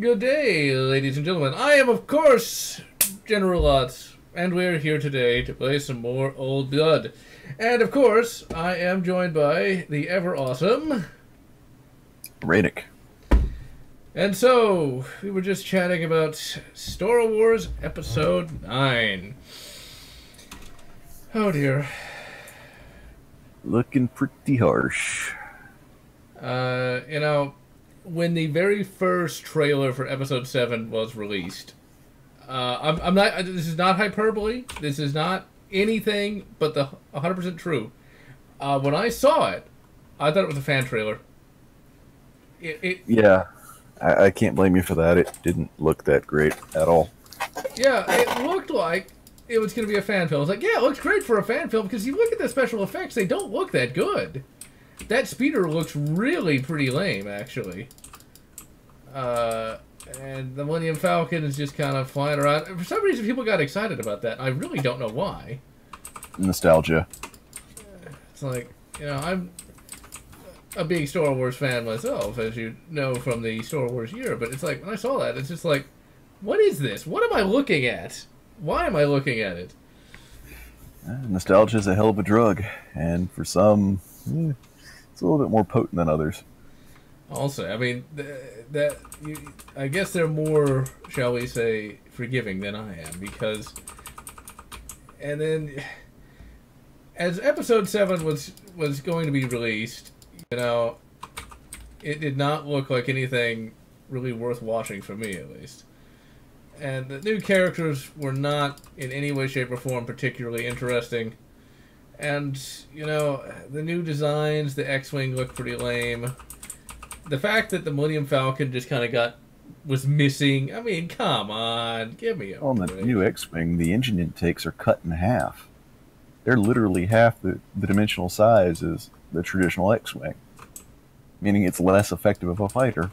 Good day, ladies and gentlemen. I am, of course, General Lotz, and we're here today to play some more Old Blood. And, of course, I am joined by the ever-awesome... Radic. And so, we were just chatting about Star Wars Episode 9. Oh, dear. Looking pretty harsh. You know, when the very first trailer for Episode 7 was released, I'm not. This is not hyperbole. This is not anything but the 100% true. When I saw it, I thought it was a fan trailer. Yeah, I can't blame you for that. It didn't look that great at all. Yeah, it looked like it was going to be a fan film. I was like, yeah, it looks great for a fan film because you look at the special effects, they don't look that good. That speeder looks really pretty lame, actually. And the Millennium Falcon is just kind of flying around. For some reason, people got excited about that. I really don't know why. Nostalgia. It's like, you know, I'm a big Star Wars fan myself, as you know from the Star Wars year. But it's like, when I saw that, it's just like, what is this? What am I looking at? Why am I looking at it? Nostalgia is a hell of a drug. And for some, it's a little bit more potent than others. Also, I mean, I guess they're more, shall we say, forgiving than I am, because... And then, as Episode 7 was going to be released, you know, it did not look like anything really worth watching for me, at least. And the new characters were not, in any way, shape, or form, particularly interesting. And, you know, the new designs, the X-Wing looked pretty lame. The fact that the Millennium Falcon just kind of was missing, I mean, come on, give me a On the break. new X-Wing, the engine intakes are cut in half. They're literally half the dimensional size as the traditional X-Wing, meaning it's less effective of a fighter.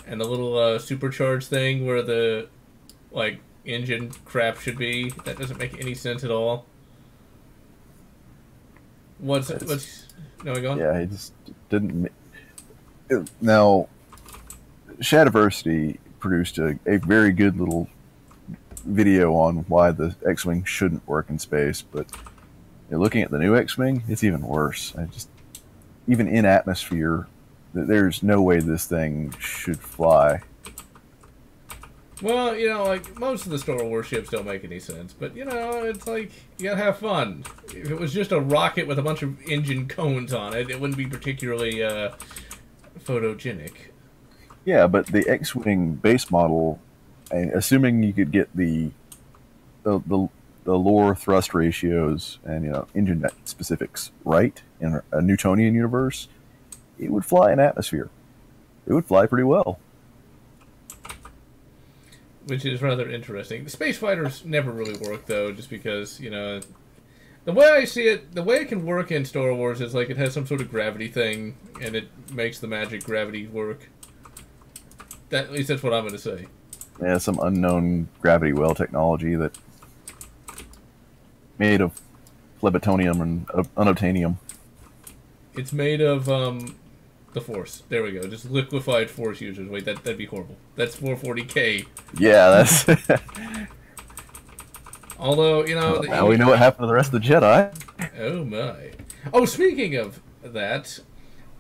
And the little supercharged thing where the, like, engine crap should be, that doesn't make any sense at all. What's going on? Yeah, it just didn't... Now, Shadiversity produced a very good little video on why the X-Wing shouldn't work in space, but looking at the new X-Wing, it's even worse. Even in atmosphere, there's no way this thing should fly. Well, you know, like, most of the Star Wars ships don't make any sense, but, you know, it's like, you gotta have fun. If it was just a rocket with a bunch of engine cones on it, it wouldn't be particularly, photogenic. Yeah, but the X-Wing base model, assuming you could get the lore thrust ratios and engine specifics right in a Newtonian universe, it would fly in atmosphere. It would fly pretty well. Which is rather interesting. The space fighters never really work, though, just because, you know, the way I see it, the way it can work in Star Wars is like it has some sort of gravity thing, and it makes the magic gravity work. At least that's what I'm going to say. Yeah, some unknown gravity well technology that made of plebetonium and unobtainium. It's made of the Force. There we go. Just liquefied Force users. Wait, that'd be horrible. That's 440k. Yeah, that's... Although, you know... now we know what happened to the rest of the Jedi. Oh, my. Oh, speaking of that,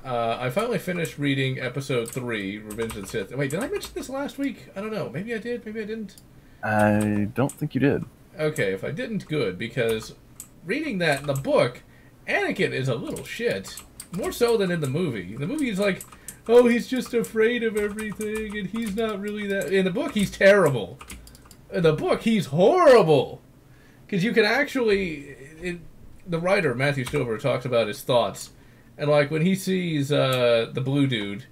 I finally finished reading Episode 3, Revenge of the Sith. Wait, did I mention this last week? I don't know. Maybe I did. Maybe I didn't. I don't think you did. Okay, if I didn't, good. Because reading that in the book, Anakin is a little shit. More so than in the movie. The movie is like, oh, he's just afraid of everything, and he's not really that... In the book, he's terrible. In the book, he's horrible. Because you can actually... the writer, Matthew Stover, talks about his thoughts. And, like, when he sees the blue dude,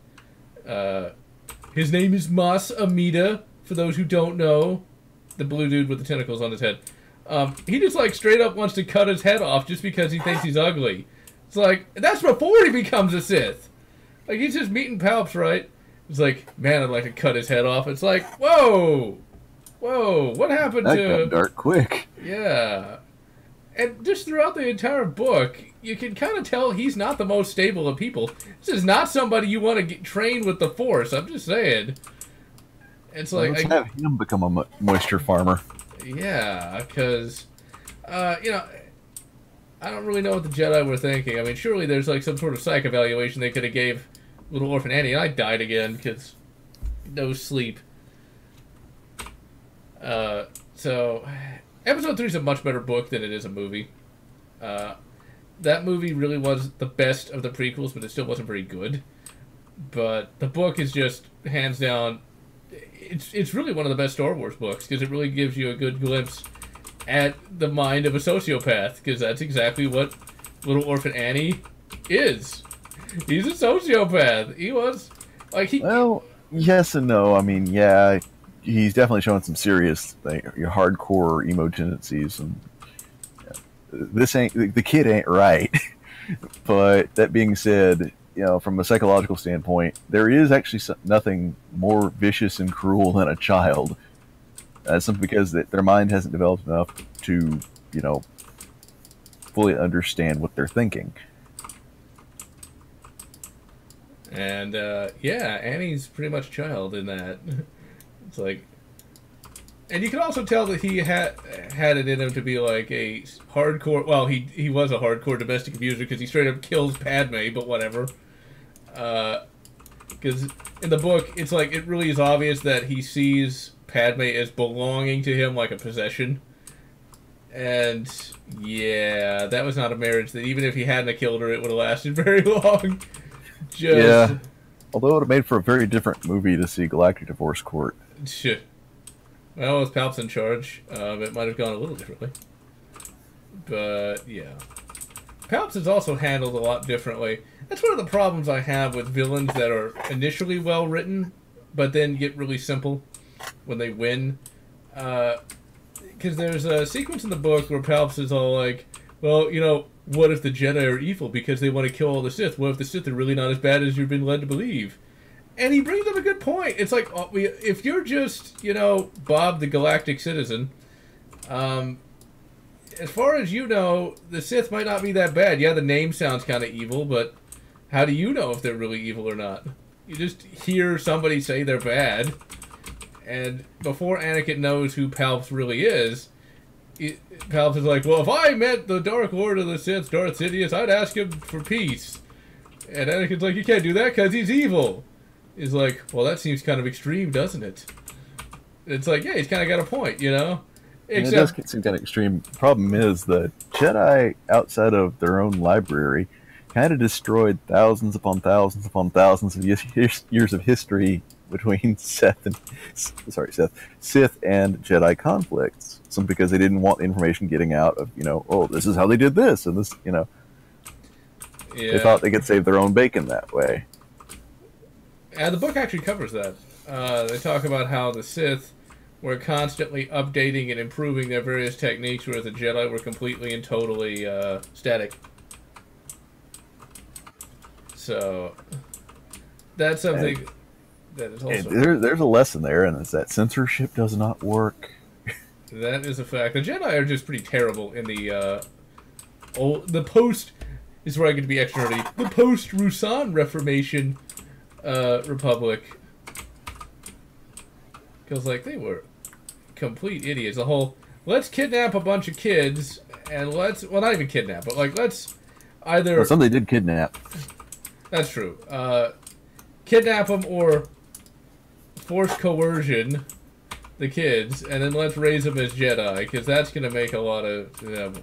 his name is Mas Amida, for those who don't know. The blue dude with the tentacles on his head. He just, like, straight up wants to cut his head off just because he thinks he's ugly. It's like, that's before he becomes a Sith. Like, he's just meeting Palps, right? It's like, man, I'd like to cut his head off. It's like, whoa! Whoa, what happened that to... That got dark quick. Yeah. And just throughout the entire book, you can kind of tell he's not the most stable of people. This is not somebody you want to train with the Force, I'm just saying. It's Well, like, let's have him become a moisture farmer. yeah, because, you know, I don't really know what the Jedi were thinking. I mean, surely there's like some sort of psych evaluation they could have gave little orphan Annie, and I died again because no sleep. So, Episode 3 is a much better book than it is a movie. That movie really was the best of the prequels, but it still wasn't very good. But the book is just, hands down, it's really one of the best Star Wars books, because it really gives you a good glimpse at the mind of a sociopath, because that's exactly what little orphan Annie is. He's a sociopath. He was, like, he... Well, yes and no. I mean, yeah, he's definitely showing some serious, like, hardcore emo tendencies, and this ain't, the kid ain't right. But that being said, you know, from a psychological standpoint, there is actually nothing more vicious and cruel than a child. Simply because their mind hasn't developed enough to, you know, fully understand what they're thinking. And, yeah, Annie's pretty much a child in that. It's like... And you can also tell that he had it in him to be like a hardcore... Well, he was a hardcore domestic abuser because he straight up kills Padme, but whatever. Because in the book, it's like, it really is obvious that he sees Padme as belonging to him like a possession. And, yeah, that was not a marriage that even if he hadn't killed her, it would have lasted very long. Yeah. Although it would have made for a very different movie to see Galactic Divorce Court. Shit. Well, with Palps in charge, it might have gone a little differently. But, yeah. Palps is also handled a lot differently. That's one of the problems I have with villains that are initially well written, but then get really simple when they win. Because there's a sequence in the book where Palps is all like, well, you know, what if the Jedi are evil because they want to kill all the Sith? What if the Sith are really not as bad as you've been led to believe? And he brings up a good point. It's like, if you're just, you know, Bob the Galactic Citizen, as far as you know, the Sith might not be that bad. Yeah, the name sounds kind of evil, but how do you know if they're really evil or not? You just hear somebody say they're bad, and before Anakin knows who Palps really is, Palps is like, well, if I met the Dark Lord of the Sith, Darth Sidious, I'd ask him for peace. And Anakin's like, you can't do that because he's evil. He's like, well, that seems kind of extreme, doesn't it? It's like, yeah, he's kind of got a point, you know? Except, it does seem kind of extreme. Problem is, the Jedi, outside of their own library, kind of destroyed thousands upon thousands upon thousands of years of history between Sith and Jedi conflicts. Some because they didn't want information getting out of, you know, oh, this is how they did this, and this, you know. Yeah. They thought they could save their own bacon that way. And the book actually covers that. They talk about how the Sith were constantly updating and improving their various techniques, whereas the Jedi were completely and totally static. So that's something that is also... There's a lesson there, and it's that censorship does not work. That is a fact. The Jedi are just pretty terrible in the post... is where I get to be extra nerdy. The post-Rusan Reformation Republic. Because, like, they were complete idiots. The whole, let's kidnap a bunch of kids, and let's... Well, not even kidnap, but, like, let's either... Well, some they did kidnap. That's true. Kidnap them or force coercion the kids, and then let's raise them as Jedi, because that's going to make a lot of... whatever.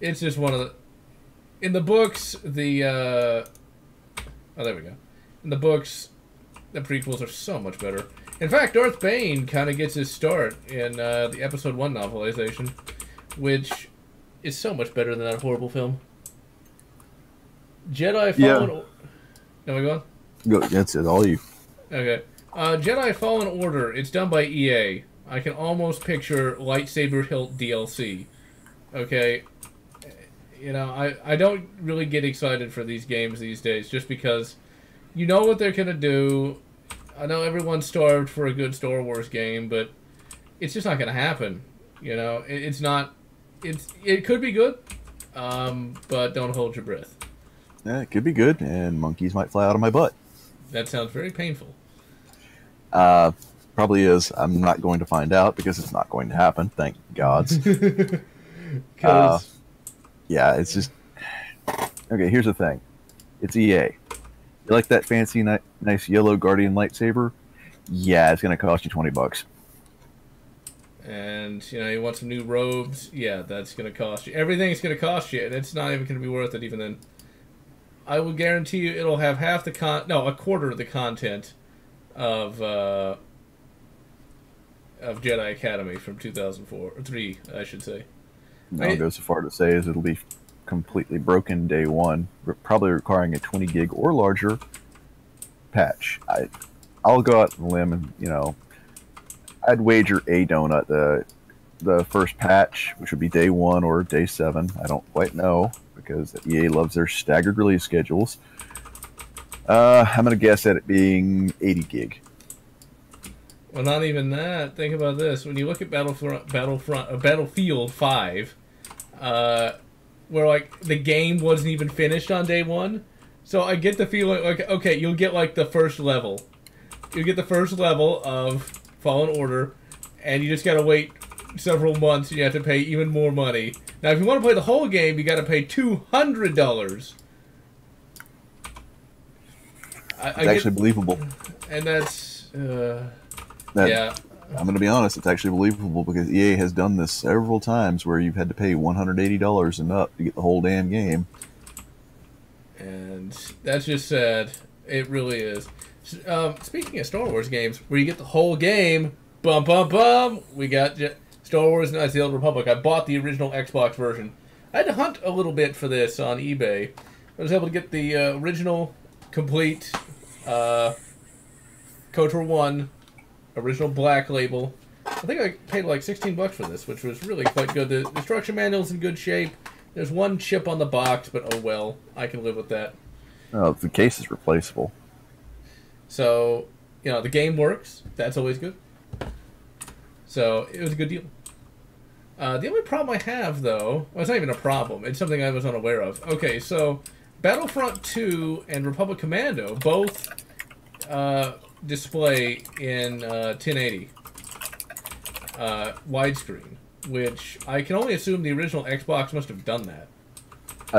It's just one of the... In the books, the... Oh, there we go. In the books, the prequels are so much better. In fact, Darth Bane kind of gets his start in the Episode 1 novelization, which is so much better than that horrible film. Jedi Fallen... Yeah. No, we go on? Go, that's it, all you. Okay. Jedi Fallen Order, it's done by EA. I can almost picture Lightsaber Hilt DLC. Okay? You know, I don't really get excited for these games these days, just because you know what they're going to do. I know everyone's starved for a good Star Wars game, but it's just not going to happen. You know, it's not... It could be good, but don't hold your breath. Yeah, it could be good, and monkeys might fly out of my butt. That sounds very painful. Probably is. I'm not going to find out because it's not going to happen. Thank gods. Because Yeah, it's just okay. Here's the thing. It's EA. You like that fancy, nice yellow Guardian lightsaber? Yeah, it's going to cost you $20. and you want some new robes. Yeah, that's going to cost you. Everything's going to cost you, and it's not even going to be worth it even then. I will guarantee you it'll have half the a quarter of the content of Jedi Academy from 2004 or 3, I should say. I'll go so far to say as it'll be completely broken day one, probably requiring a 20 gig or larger patch. I'll go out on a limb and I'd wager a donut the first patch, which would be day 1 or day 7. I don't quite know because EA loves their staggered release schedules. I'm gonna guess at it being 80 gig. Well, not even that. Think about this: when you look at Battlefield 5, where like the game wasn't even finished on day 1, so I get the feeling like okay, you'll get like the first level, of Fallen Order, and you just gotta wait several months. And you have to pay even more money. Now, if you want to play the whole game, you got to pay $200. It's actually believable, and that's. Yeah, I'm going to be honest. It's actually believable because EA has done this several times where you've had to pay $180 and up to get the whole damn game. And that's just sad. It really is. Speaking of Star Wars games, where you get the whole game, we got Star Wars Knights of the Old Republic. I bought the original Xbox version. I had to hunt a little bit for this on eBay. I was able to get the original, complete KOTOR 1 original black label. I think I paid like $16 for this, which was really quite good. The instruction manual's in good shape. There's one chip on the box, but oh well, I can live with that. Oh, the case is replaceable. So, the game works. That's always good. So, it was a good deal. The only problem I have, though, well, it's not even a problem. It's something I was unaware of. Okay, so Battlefront 2 and Republic Commando both display in 1080 widescreen, which I can only assume the original Xbox must have done that.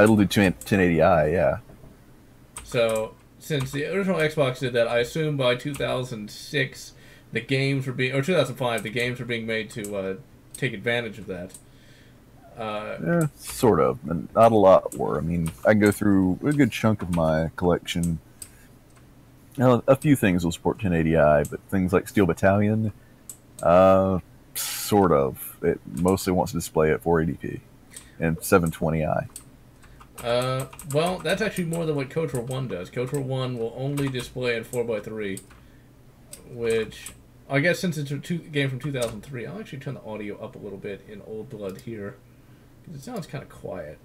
It'll do 1080i, yeah. So, since the original Xbox did that, I assume by 2006 the games were being, or 2005, the games were being made to take advantage of that. Yeah, sort of, and not a lot were. I mean, I can go through a good chunk of my collection. A few things will support 1080i, but things like Steel Battalion, sort of. It mostly wants to display at 480p and 720i. Well, that's actually more than what KOTOR 1 does. KOTOR 1 will only display at 4:3, which, I guess since it's a game from 2003, I'll actually turn the audio up a little bit in Old Blood here, because it sounds kind of quiet.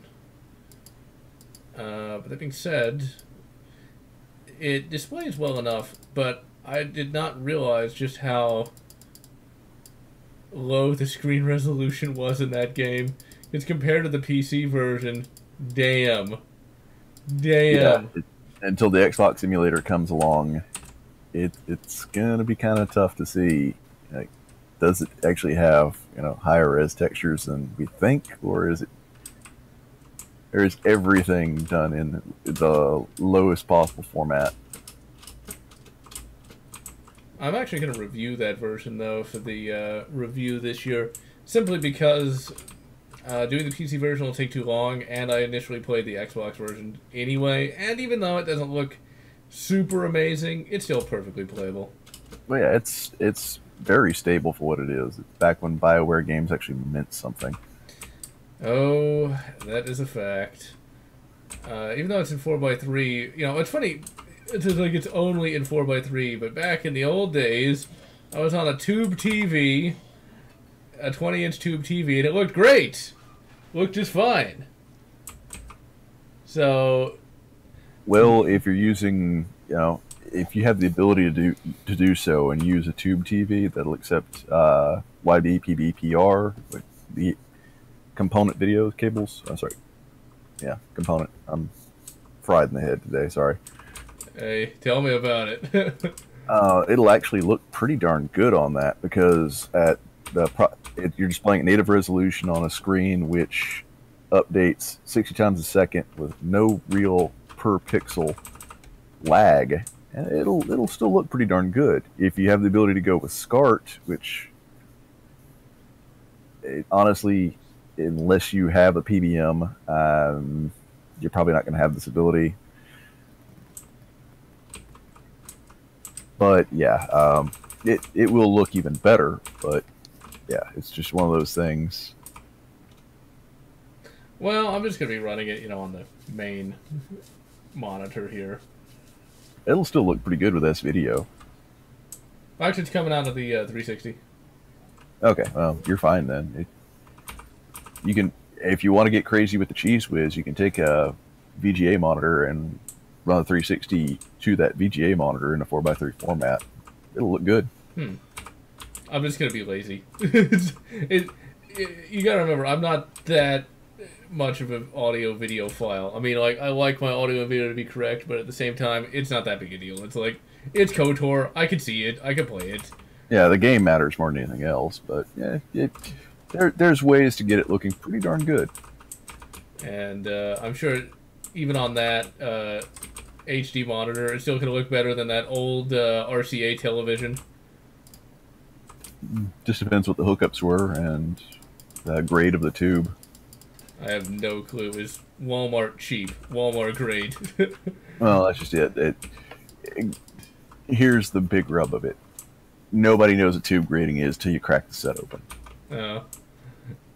But that being said, it displays well enough, but I did not realize just how low the screen resolution was in that game. It's compared to the PC version. Damn. Yeah, until the Xbox emulator comes along, it's gonna be kind of tough to see. Like, does it actually have higher res textures than we think, or is everything done in the lowest possible format? I'm actually going to review that version, though, for the review this year, simply because doing the PC version will take too long, and I initially played the Xbox version anyway, and even though it doesn't look super amazing, it's still perfectly playable. Well, yeah, it's very stable for what it is. It's back when BioWare games actually meant something. Oh, that is a fact. Even though it's in 4:3, it's funny. It's just like it's only in 4:3, but back in the old days, I was on a tube TV, a 20-inch tube TV, and it looked great. Looked just fine. So, well, if you're using, if you have the ability to do so and use a tube TV that'll accept YBPBPR, with the component video cables. I'm sorry. Yeah, component. I'm fried in the head today. Sorry. Hey, tell me about it. It'll actually look pretty darn good on that because you're displaying native resolution on a screen which updates 60 times a second with no real per pixel lag, and it'll still look pretty darn good. If you have the ability to go with SCART, which honestly, unless you have a PBM, you're probably not going to have this ability. But yeah, it will look even better. But yeah, it's just one of those things. Well, I'm just gonna be running it, on the main monitor here. It'll still look pretty good with this video. Actually, it's coming out of the 360. Okay, well, you're fine then. You can, if you want to get crazy with the Cheese Whiz, you can take a VGA monitor and run the 360 to that VGA monitor in a 4x3 format. It'll look good. I'm just gonna be lazy. You gotta remember, I'm not that much of an audio video file. I mean, like, I like my audio and video to be correct, but at the same time, it's not that big a deal. It's like, it's KOTOR, I can see it, I can play it. Yeah, the game matters more than anything else, but yeah, there's ways to get it looking pretty darn good. And I'm sure even on that HD monitor, it's still going to look better than that old RCA television. Just depends what the hookups were and the grade of the tube. I have no clue. Is Walmart cheap? Walmart grade? Well, that's just it. Here's the big rub of it. Nobody knows what tube grading is till you crack the set open.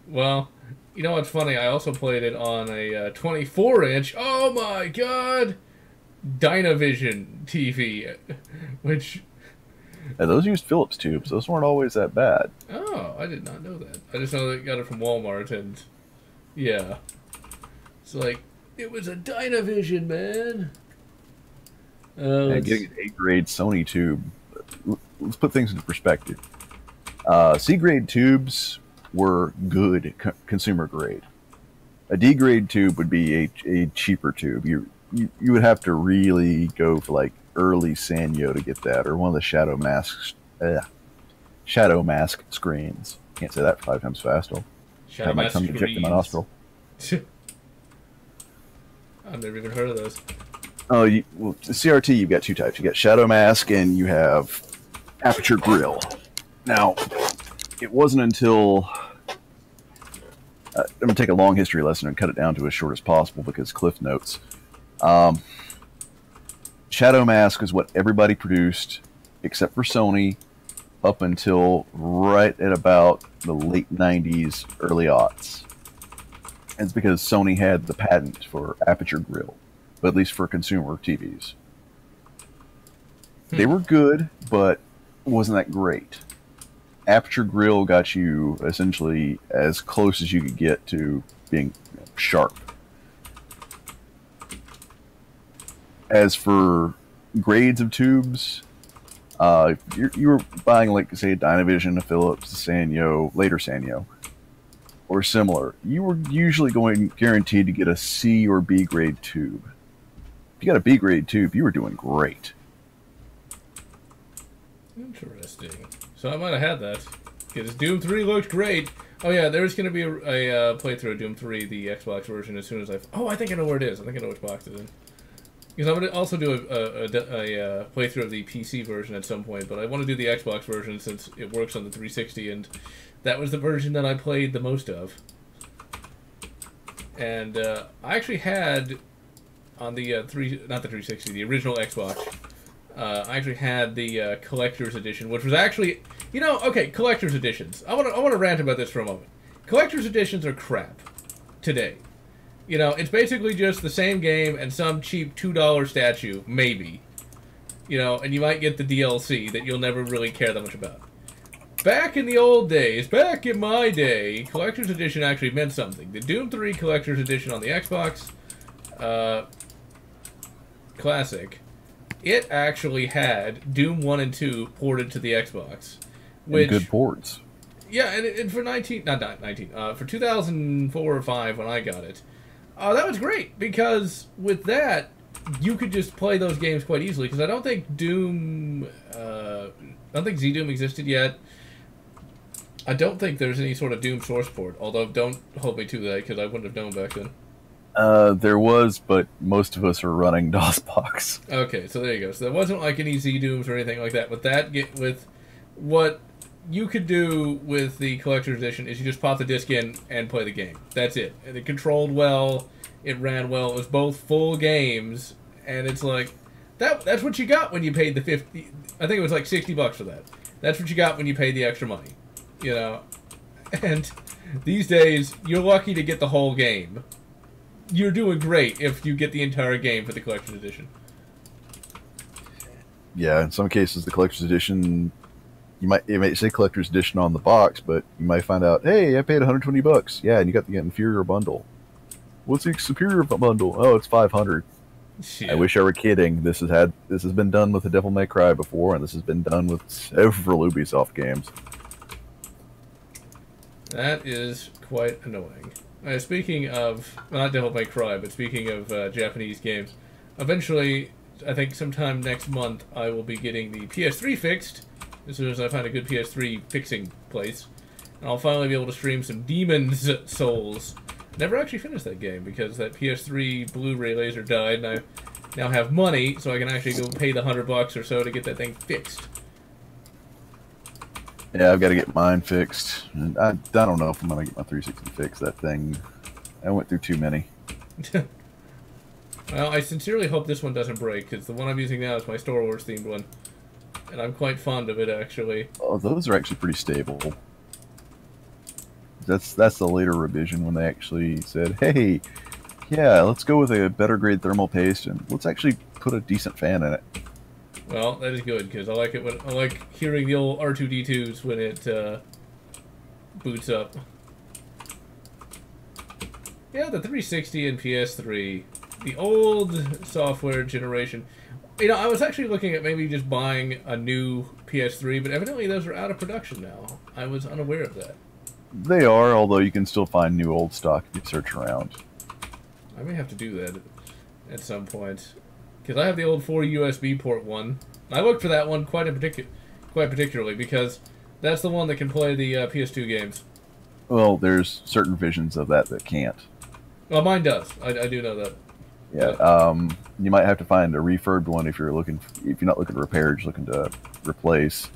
Well, you know what's funny? I also played it on a 24-inch. Oh my god! Dynavision TV, which... Yeah, those used Phillips tubes. Those weren't always that bad. Oh, I did not know that. I just know that I got it from Walmart, and yeah, it's like it was a Dynavision, man. Getting an A-grade Sony tube. Let's put things into perspective. C-grade tubes were good consumer grade. A D-grade tube would be a cheaper tube. You would have to really go for like early Sanyo to get that, or one of the shadow mask screens. Can't say that 5 times fast. I'll have my tongue eject in my nostril. I've never even heard of those. Oh, well, CRT, you've got two types. You got shadow mask and you have aperture grill. Now, it wasn't until I'm going to take a long history lesson and cut it down to as short as possible because Cliff Notes. Shadow mask is what everybody produced except for Sony up until right at about the late 90s, early aughts. It's because Sony had the patent for aperture grill, but at least for consumer TVs. They were good, but wasn't that great. Aperture grill got you essentially as close as you could get to being sharp. As for grades of tubes, you were buying, like, say, a Dynavision, a Philips, a Sanyo, later Sanyo, or similar. You were usually guaranteed to get a C or B grade tube. If you got a B grade tube, you were doing great. Interesting. So I might have had that. Because Doom 3 looked great. Oh yeah, there's going to be a playthrough of Doom 3, the Xbox version, as soon as Oh, I think I know where it is. I think I know which box it's in. Because I'm going to also do a playthrough of the PC version at some point, but I want to do the Xbox version since it works on the 360, and that was the version that I played the most of. And I actually had on the not the 360, the original Xbox. I actually had the collector's edition, which was actually, okay, collector's editions. I want to rant about this for a moment. Collector's editions are crap today. It's basically just the same game and some cheap $2 statue, maybe. And you might get the DLC that you'll never really care that much about. Back in the old days, back in my day, Collector's Edition actually meant something. The Doom 3 Collector's Edition on the Xbox Classic, it actually had Doom 1 and 2 ported to the Xbox. Which, and good ports. Yeah, and for 2004 or 5 when I got it, that was great, because with that, you could just play those games quite easily, because I don't think Doom Doom. I don't think Z-Doom existed yet. I don't think there's any sort of Doom source port, although don't hold me to that because I wouldn't have known back then. There was, but most of us are running DOSBox. Okay, so there you go. So there wasn't like any Z-Dooms or anything like that. But with what you could do with the collector's edition is you just pop the disc in and play the game. That's it. And it controlled well. It ran well. It was both full games, and it's like that's what you got when you paid the 50. I think it was like $60 for that. That's what you got when you paid the extra money. You know, and these days you're lucky to get the whole game. You're doing great if you get the entire game for the collector's edition. Yeah, in some cases the collector's edition, it might say collector's edition on the box, but you might find out, hey, I paid $120. Yeah, and you got the inferior bundle. What's the superior bundle? Oh, it's $500. Shit. I wish I were kidding. This has been done with the Devil May Cry before, and this has been done with several Ubisoft games. That is quite annoying. Speaking of, well, not Devil May Cry, but speaking of Japanese games, eventually, I think sometime next month, I will be getting the PS3 fixed, as soon as I find a good PS3 fixing place. And I'll finally be able to stream some Demon's Souls. Never actually finished that game, because that PS3 Blu-ray laser died, and I now have money, so I can actually go pay the $100 or so to get that thing fixed. Yeah, I've got to get mine fixed. And I don't know if I'm going to get my 360 fixed. That thing, I went through too many. Well, I sincerely hope this one doesn't break, because the one I'm using now is my Star Wars themed one. And I'm quite fond of it, actually. Oh, those are actually pretty stable. That's the later revision when they actually said, hey, yeah, let's go with a better grade thermal paste, and let's actually put a decent fan in it. Well, that is good, because I like it when I like hearing the old R2-D2s when it boots up. Yeah, the 360 and PS3, the old software generation. You know, I was actually looking at maybe just buying a new PS3, but evidently those are out of production now. I was unaware of that. They are, although you can still find new old stock if you search around. I may have to do that at some point. Because I have the old 4 USB port one. I looked for that one quite particularly because that's the one that can play the PS2 games. Well, there's certain versions of that can't. Well, mine does. I do know that. Yeah. You might have to find a refurbed one if you're not looking to repair, just looking to replace.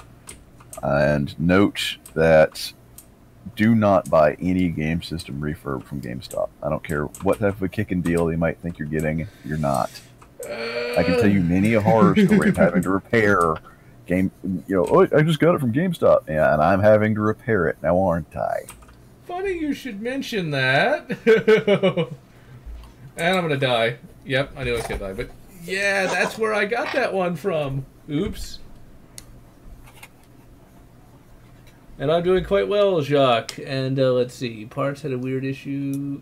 And note that do not buy any game system refurb from GameStop. I don't care what type of a kicking deal they might think you're getting. You're not. I can tell you many a horror story of having to repair game. Oh, I just got it from GameStop, yeah, and I'm having to repair it now, aren't I? Funny you should mention that. And I'm gonna die. Yep, I knew I was gonna die, but yeah, that's where I got that one from. Oops. And I'm doing quite well, Jacques. And let's see, Ports had a weird issue.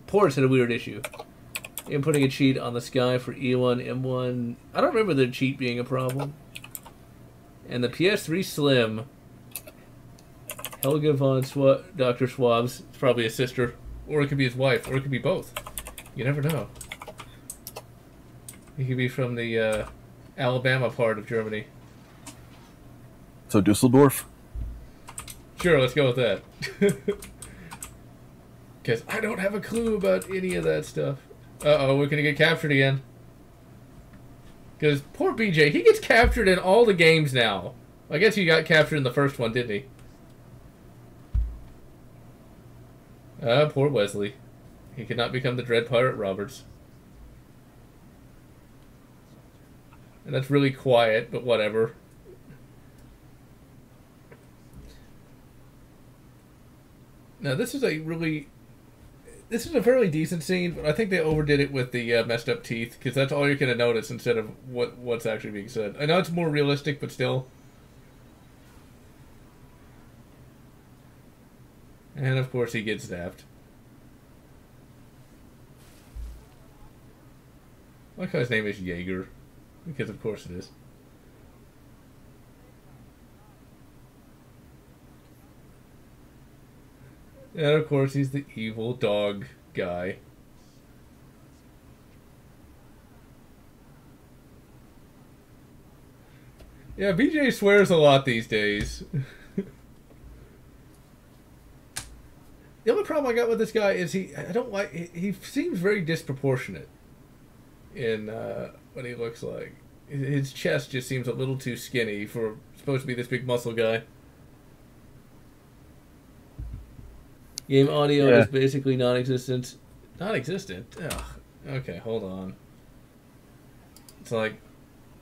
Inputting a cheat on the Sky for E1, M1. I don't remember the cheat being a problem. And the PS3 Slim. Helga von Dr. Schwab's. It's probably his sister. Or it could be his wife. Or it could be both. You never know. He could be from the Alabama part of Germany. So Dusseldorf? Sure, let's go with that. Because I don't have a clue about any of that stuff. Uh-oh, we're going to get captured again. Because poor BJ, he gets captured in all the games now. I guess he got captured in the first one, didn't he? Poor Wesley. He could not become the Dread Pirate Roberts. And that's really quiet, but whatever. Now, this is a fairly decent scene, but I think they overdid it with the messed up teeth, because that's all you're going to notice instead of what's actually being said. I know it's more realistic, but still. And, of course, he gets zapped. I like how his name is Jaeger, because of course it is. And of course he's the evil dog guy. Yeah, BJ swears a lot these days. The only problem I got with this guy is he seems very disproportionate in what he looks like. His chest just seems a little too skinny for supposed to be this big muscle guy. Game audio is basically non-existent. Non-existent? Ugh. Okay, hold on. It's like,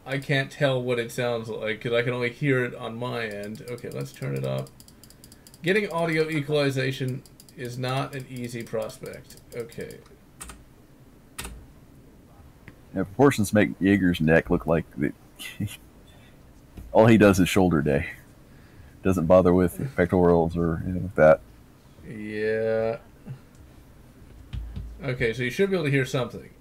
I can't tell what it sounds like because I can only hear it on my end. Okay, let's turn it up. Getting audio equalization is not an easy prospect. Okay. Yeah, proportions make Jaeger's neck look like all he does is shoulder day. Doesn't bother with pectorals or anything like that. Yeah. Okay, so you should be able to hear something.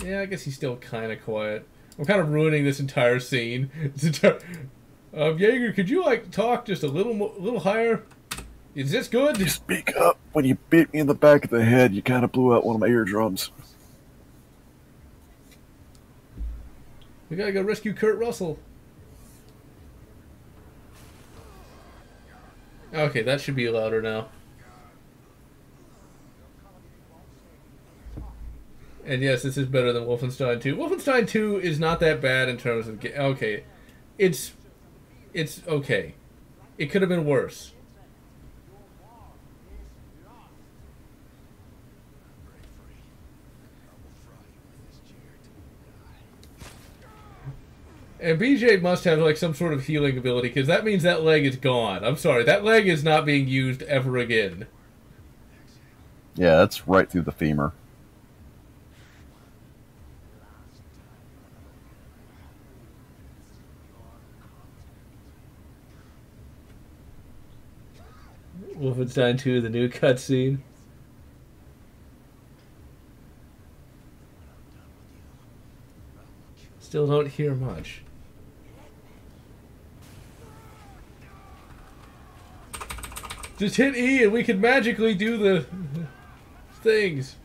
Yeah, I guess he's still kind of quiet. I'm kind of ruining this entire scene. Jaeger, could you like talk just a little higher? Is this good? You speak up. When you bit me in the back of the head, you kind of blew out one of my eardrums. We gotta go rescue Kurt Russell. Okay, that should be louder now. And yes, this is better than Wolfenstein 2. Wolfenstein 2 is not that bad in terms of... Okay. It's okay. It could have been worse. And BJ must have like some sort of healing ability because that means that leg is gone. I'm sorry, that leg is not being used ever again. Yeah, that's right through the femur. Wolfenstein 2, the new cutscene. Still don't hear much. Just hit E and we can magically do the things.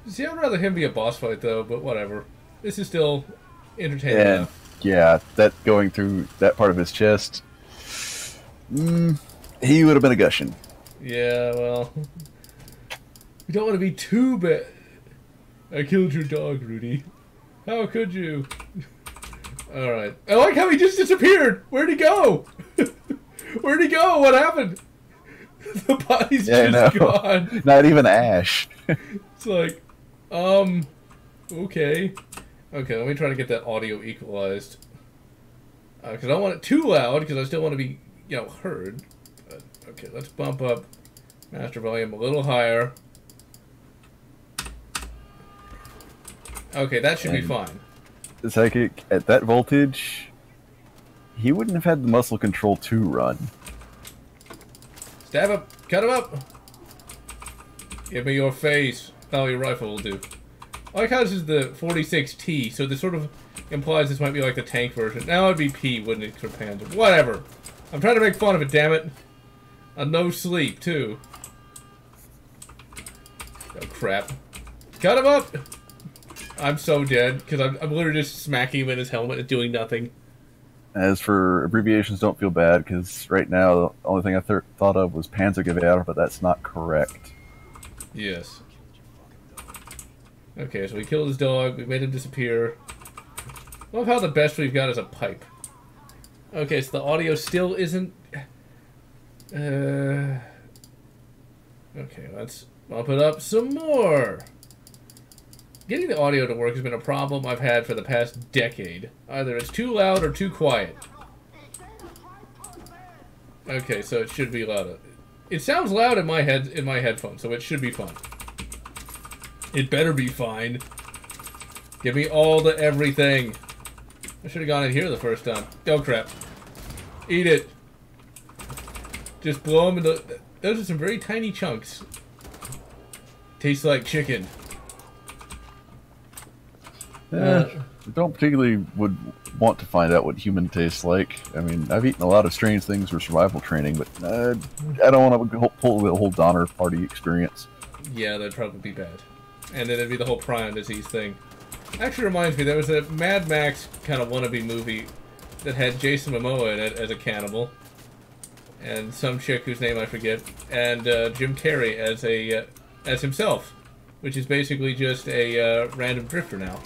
See, I'd rather him be a boss fight though, but whatever. This is still entertaining enough. Yeah, that going through that part of his chest, he would have been a gushing. Yeah, well, we don't want to be too bad. I killed your dog, Rudy. How could you? Alright. I like how he just disappeared! Where'd he go? Where'd he go? What happened? The body's just gone. Not even Ash. It's like, okay. Okay, let me try to get that audio equalized. Because I don't want it too loud, because I still want to be, heard. But, okay, let's bump up master volume a little higher. Okay, that should be fine. Psychic, at that voltage, he wouldn't have had the muscle control to run. Stab him! Cut him up! Give me your face. Oh, your rifle will do. I like how this is the 46T, so this sort of implies this might be like the tank version. Now it'd be P, wouldn't it, for Panzer? Whatever. I'm trying to make fun of it, damn it. A no sleep, too. Oh, crap. Cut him up! I'm so dead, because I'm literally just smacking him in his helmet and doing nothing. As for abbreviations, don't feel bad, because right now the only thing I thought of was Panzergewehr, but that's not correct. Yes. Okay, so we killed his dog, we made him disappear. Love how the best we've got is a pipe. Okay, so the audio still isn't... Okay, let's bump it up some more. Getting the audio to work has been a problem I've had for the past decade. Either it's too loud or too quiet. Okay, so it should be louder. It sounds loud in my headphones, so it should be fine. It better be fine. Give me all the everything. I should have gone in here the first time. Oh crap. Eat it. Just blow them into... Those are some very tiny chunks. Tastes like chicken. Don't particularly would want to find out what human tastes like. I mean, I've eaten a lot of strange things for survival training, but I don't want to pull the whole Donner Party experience. Yeah, that'd probably be bad. And then it'd be the whole prion disease thing. Actually reminds me, there was a Mad Max kind of wannabe movie that had Jason Momoa in it as a cannibal. And some chick whose name I forget. And Jim Carrey as himself. Which is basically just a random drifter now.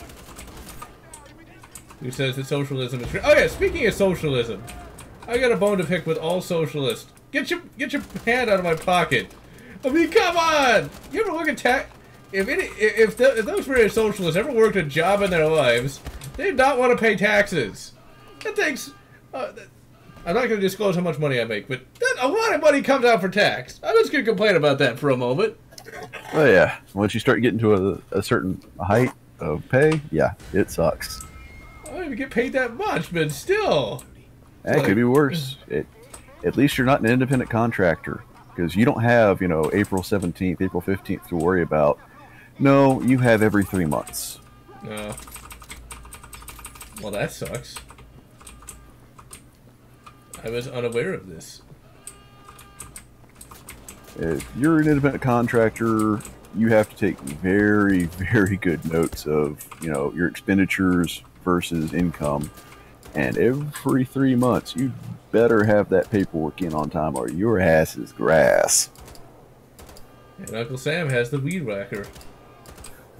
Who says that socialism is great. Oh yeah, speaking of socialism. I got a bone to pick with all socialists. Get your hand out of my pocket. I mean, come on! You ever look at tax? If those various socialists ever worked a job in their lives, they'd not want to pay taxes. That takes... I'm not going to disclose how much money I make, but a lot of money comes out for tax. I'm just going to complain about that for a moment. Oh yeah, once you start getting to a certain height of pay, yeah, it sucks. I don't even get paid that much, but still. It could be worse. At least you're not an independent contractor, because you don't have, April 17th, April 15th to worry about. No, you have every 3 months. No. Well, that sucks. I was unaware of this. If you're an independent contractor, you have to take very, very good notes of, your expenditures versus income. And every 3 months, you better have that paperwork in on time or your ass is grass. And Uncle Sam has the weed whacker.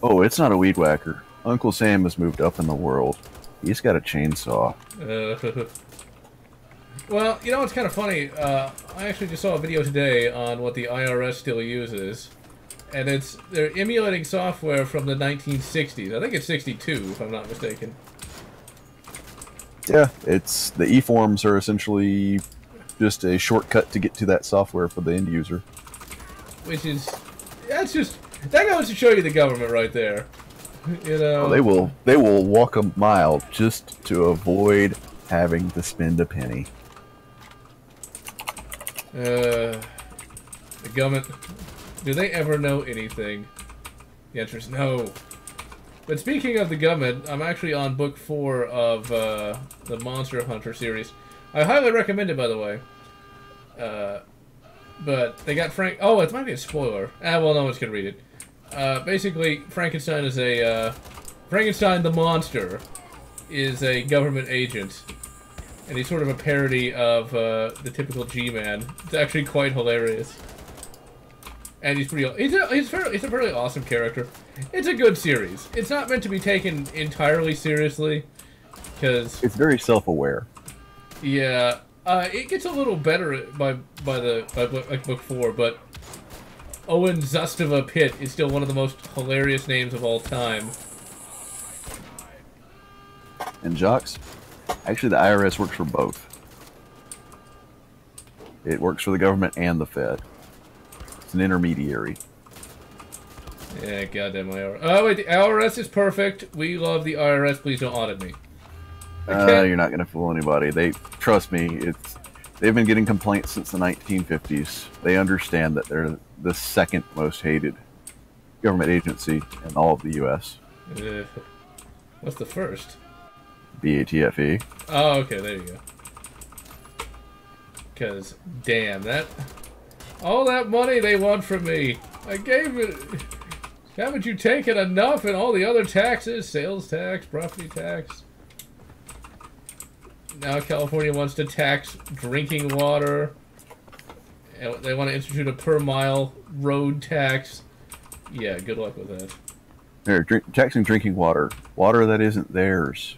Oh, it's not a weed whacker. Uncle Sam has moved up in the world. He's got a chainsaw. Well, it's kind of funny. I actually just saw a video today on what the IRS still uses. And they're emulating software from the 1960s. I think it's 62, if I'm not mistaken. Yeah, the e-forms are essentially just a shortcut to get to that software for the end user. Which is, that goes to show you the government right there. Well, they will walk a mile just to avoid having to spend a penny. The government, do they ever know anything? The answer is no. But speaking of the government, I'm actually on book 4 of the Monster Hunter series. I highly recommend it, by the way. But they got Frank... Oh, it might be a spoiler. Well, no one's going to read it. Basically, Frankenstein is Frankenstein the monster is a government agent. And he's sort of a parody of the typical G-Man. It's actually quite hilarious. And he's he's a fairly awesome character. It's a good series. It's not meant to be taken entirely seriously, because it's very self-aware. Yeah, it gets a little better by book 4, but Owen Zustava Pitt is still one of the most hilarious names of all time. And Jocks, actually the IRS works for both. It works for the government and the Fed. It's an intermediary. Yeah, goddamn IRS. Oh wait, the IRS is perfect. We love the IRS. Please don't audit me. You're not gonna fool anybody. Trust me. They've been getting complaints since the 1950s. They understand that they're the second most hated government agency in all of the U.S. What's the first? BATFE. Oh, okay, there you go. Because, damn, all that money they want from me, I gave it. Haven't you taken enough in all the other taxes? Sales tax, property tax. Now California wants to tax drinking water. And they want to institute a per-mile road tax. Yeah, good luck with that. They're taxing drinking water. Water that isn't theirs.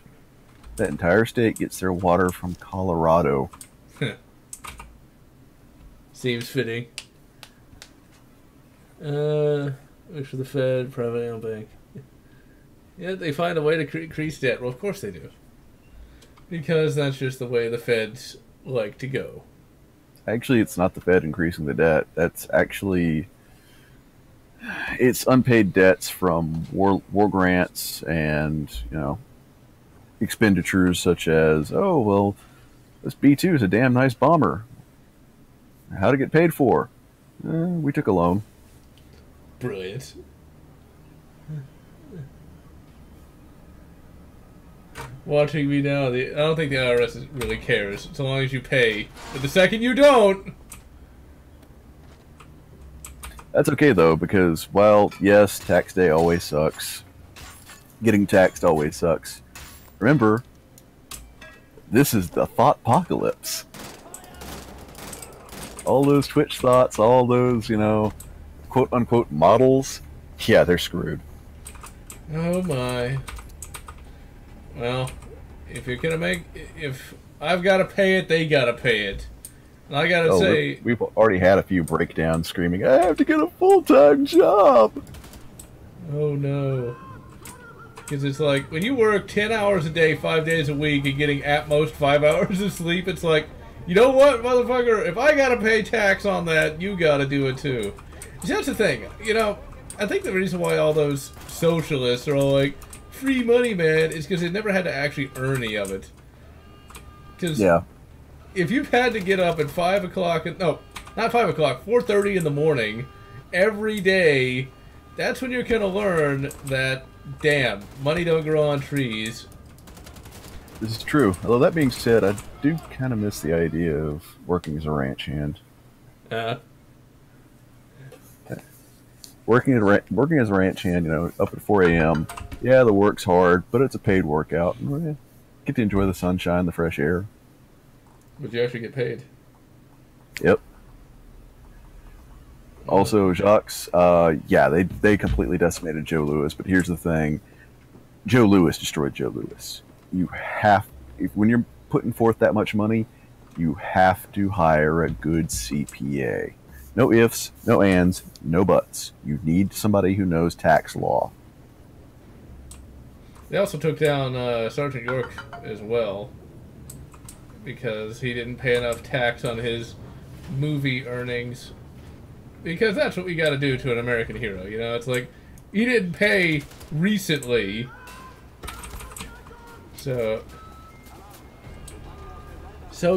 That entire state gets their water from Colorado. Seems fitting. Works for the Fed, private owned bank. Yeah, they find a way to increase debt. Well, of course they do. Because that's just the way the Feds like to go. Actually, it's not the Fed increasing the debt. That's actually... It's unpaid debts from war grants and, expenditures such as, oh, well, this B-2 is a damn nice bomber. How'd it get paid for? We took a loan. Brilliant. Watching me now, I don't think the IRS really cares, so long as you pay. But the second you don't... That's okay though, because well, yes, tax day always sucks. Getting taxed always sucks. Remember, this is the thought apocalypse. All those Twitch thoughts, all those, you know, quote unquote models, yeah, they're screwed. Oh my. Well, if you're gonna make, if I've got to pay it, they gotta pay it. And I gotta say, we've already had a few breakdowns screaming, I have to get a full-time job. Oh no. Because it's like, when you work 10 hours a day, 5 days a week, and getting at most 5 hours of sleep, it's like, you know what, motherfucker, if I gotta pay tax on that, you gotta do it too. See, that's the thing, you know, I think the reason why all those socialists are all like, free money, man, is because they never had to actually earn any of it. Because if you've had to get up at 5 o'clock, no, not 5 o'clock, 4:30 in the morning, every day, that's when you're gonna learn that, damn, money don't grow on trees. This is true. Although that being said, I do kind of miss the idea of working as a ranch hand. Working as a ranch hand, you know, up at 4 a.m. Yeah, the work's hard, but it's a paid workout. Get to enjoy the sunshine, the fresh air. But you actually get paid. Yep. Also, Jacques, yeah, they completely decimated Joe Louis, but here's the thing. Joe Louis destroyed Joe Louis. You have, when you're putting forth that much money, you have to hire a good CPA. No ifs, no ands, no buts. You need somebody who knows tax law. They also took down Sergeant York as well, because he didn't pay enough tax on his movie earnings. Because that's what we got to do to an American hero, you know? It's like, he didn't pay recently. So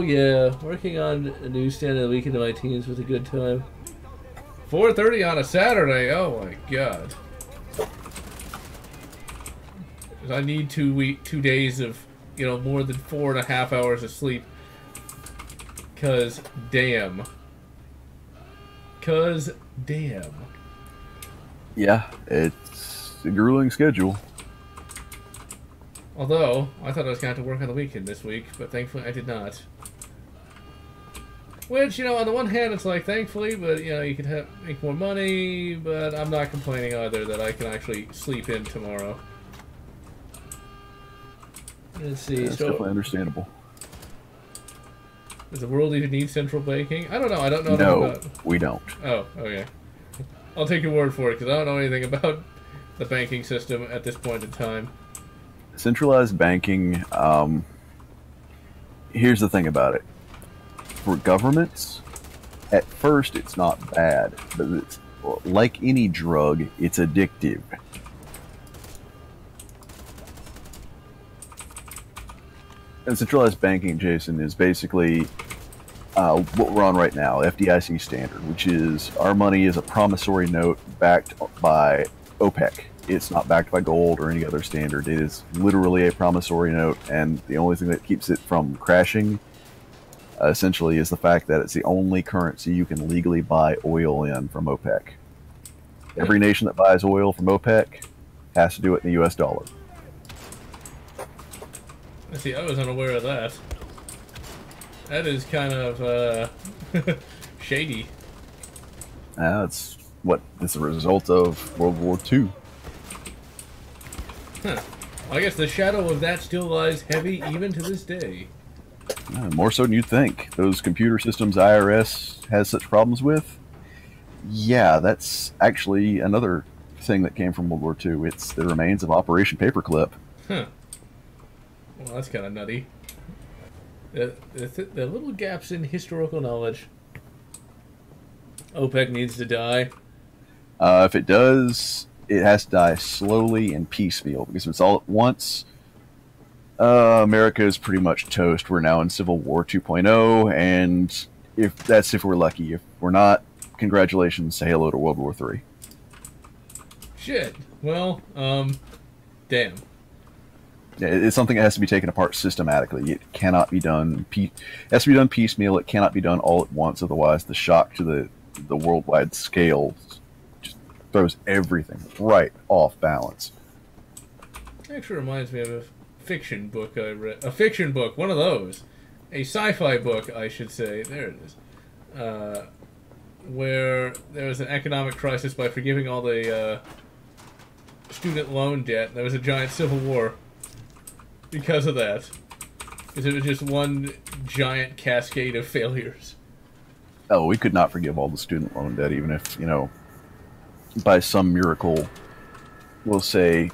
yeah, working on a newsstand on the weekend of my teens was a good time. 4:30 on a Saturday, oh my god. I need 2 days of, you know, more than 4.5 hours of sleep. Cause damn. Yeah, it's a grueling schedule. Although, I thought I was going to have to work on the weekend this week, but thankfully I did not. Which, you know, on the one hand, it's like, thankfully, but, you know, you could make more money, but I'm not complaining either that I can actually sleep in tomorrow. Let's see. That's definitely understandable. Does the world even need central banking? I don't know. I don't know No, we don't. Oh, okay. I'll take your word for it, because I don't know anything about the banking system at this point in time. Centralized banking, here's the thing about it. For governments, at first it's not bad, but it's like any drug, it's addictive. And centralized banking, Jason, is basically what we're on right now, FDIC standard, which is our money is a promissory note backed by OPEC. It's not backed by gold or any other standard. It is literally a promissory note, and the only thing that keeps it from crashing essentially is the fact that it's the only currency you can legally buy oil in from OPEC. Every nation that buys oil from OPEC has to do it in the US dollar. I see, I was unaware of that. That is kind of shady. It's a result of World War II. Huh. Well, I guess the shadow of that still lies heavy even to this day. More so than you'd think. Those computer systems IRS has such problems with. Yeah, that's actually another thing that came from World War II. It's the remains of Operation Paperclip. Huh. Well, that's kind of nutty. The little gaps in historical knowledge. OPEC needs to die. If it does, it has to die slowly and piecemeal, because if it's all at once, America is pretty much toast. We're now in Civil War 2.0, and if we're lucky. If we're not, congratulations, say hello to World War 3. Shit. Well, damn. Yeah, it's something that has to be taken apart systematically. It cannot be done. It has to be done piecemeal. It cannot be done all at once. Otherwise, the shock to the worldwide scale throws everything right off balance. Actually reminds me of a fiction book I read. A fiction book, one of those. A sci-fi book, I should say. There it is. Where there was an economic crisis by forgiving all the student loan debt. There was a giant civil war because of that. Because it was just one giant cascade of failures. Oh, we could not forgive all the student loan debt, even if, you know, by some miracle, we'll say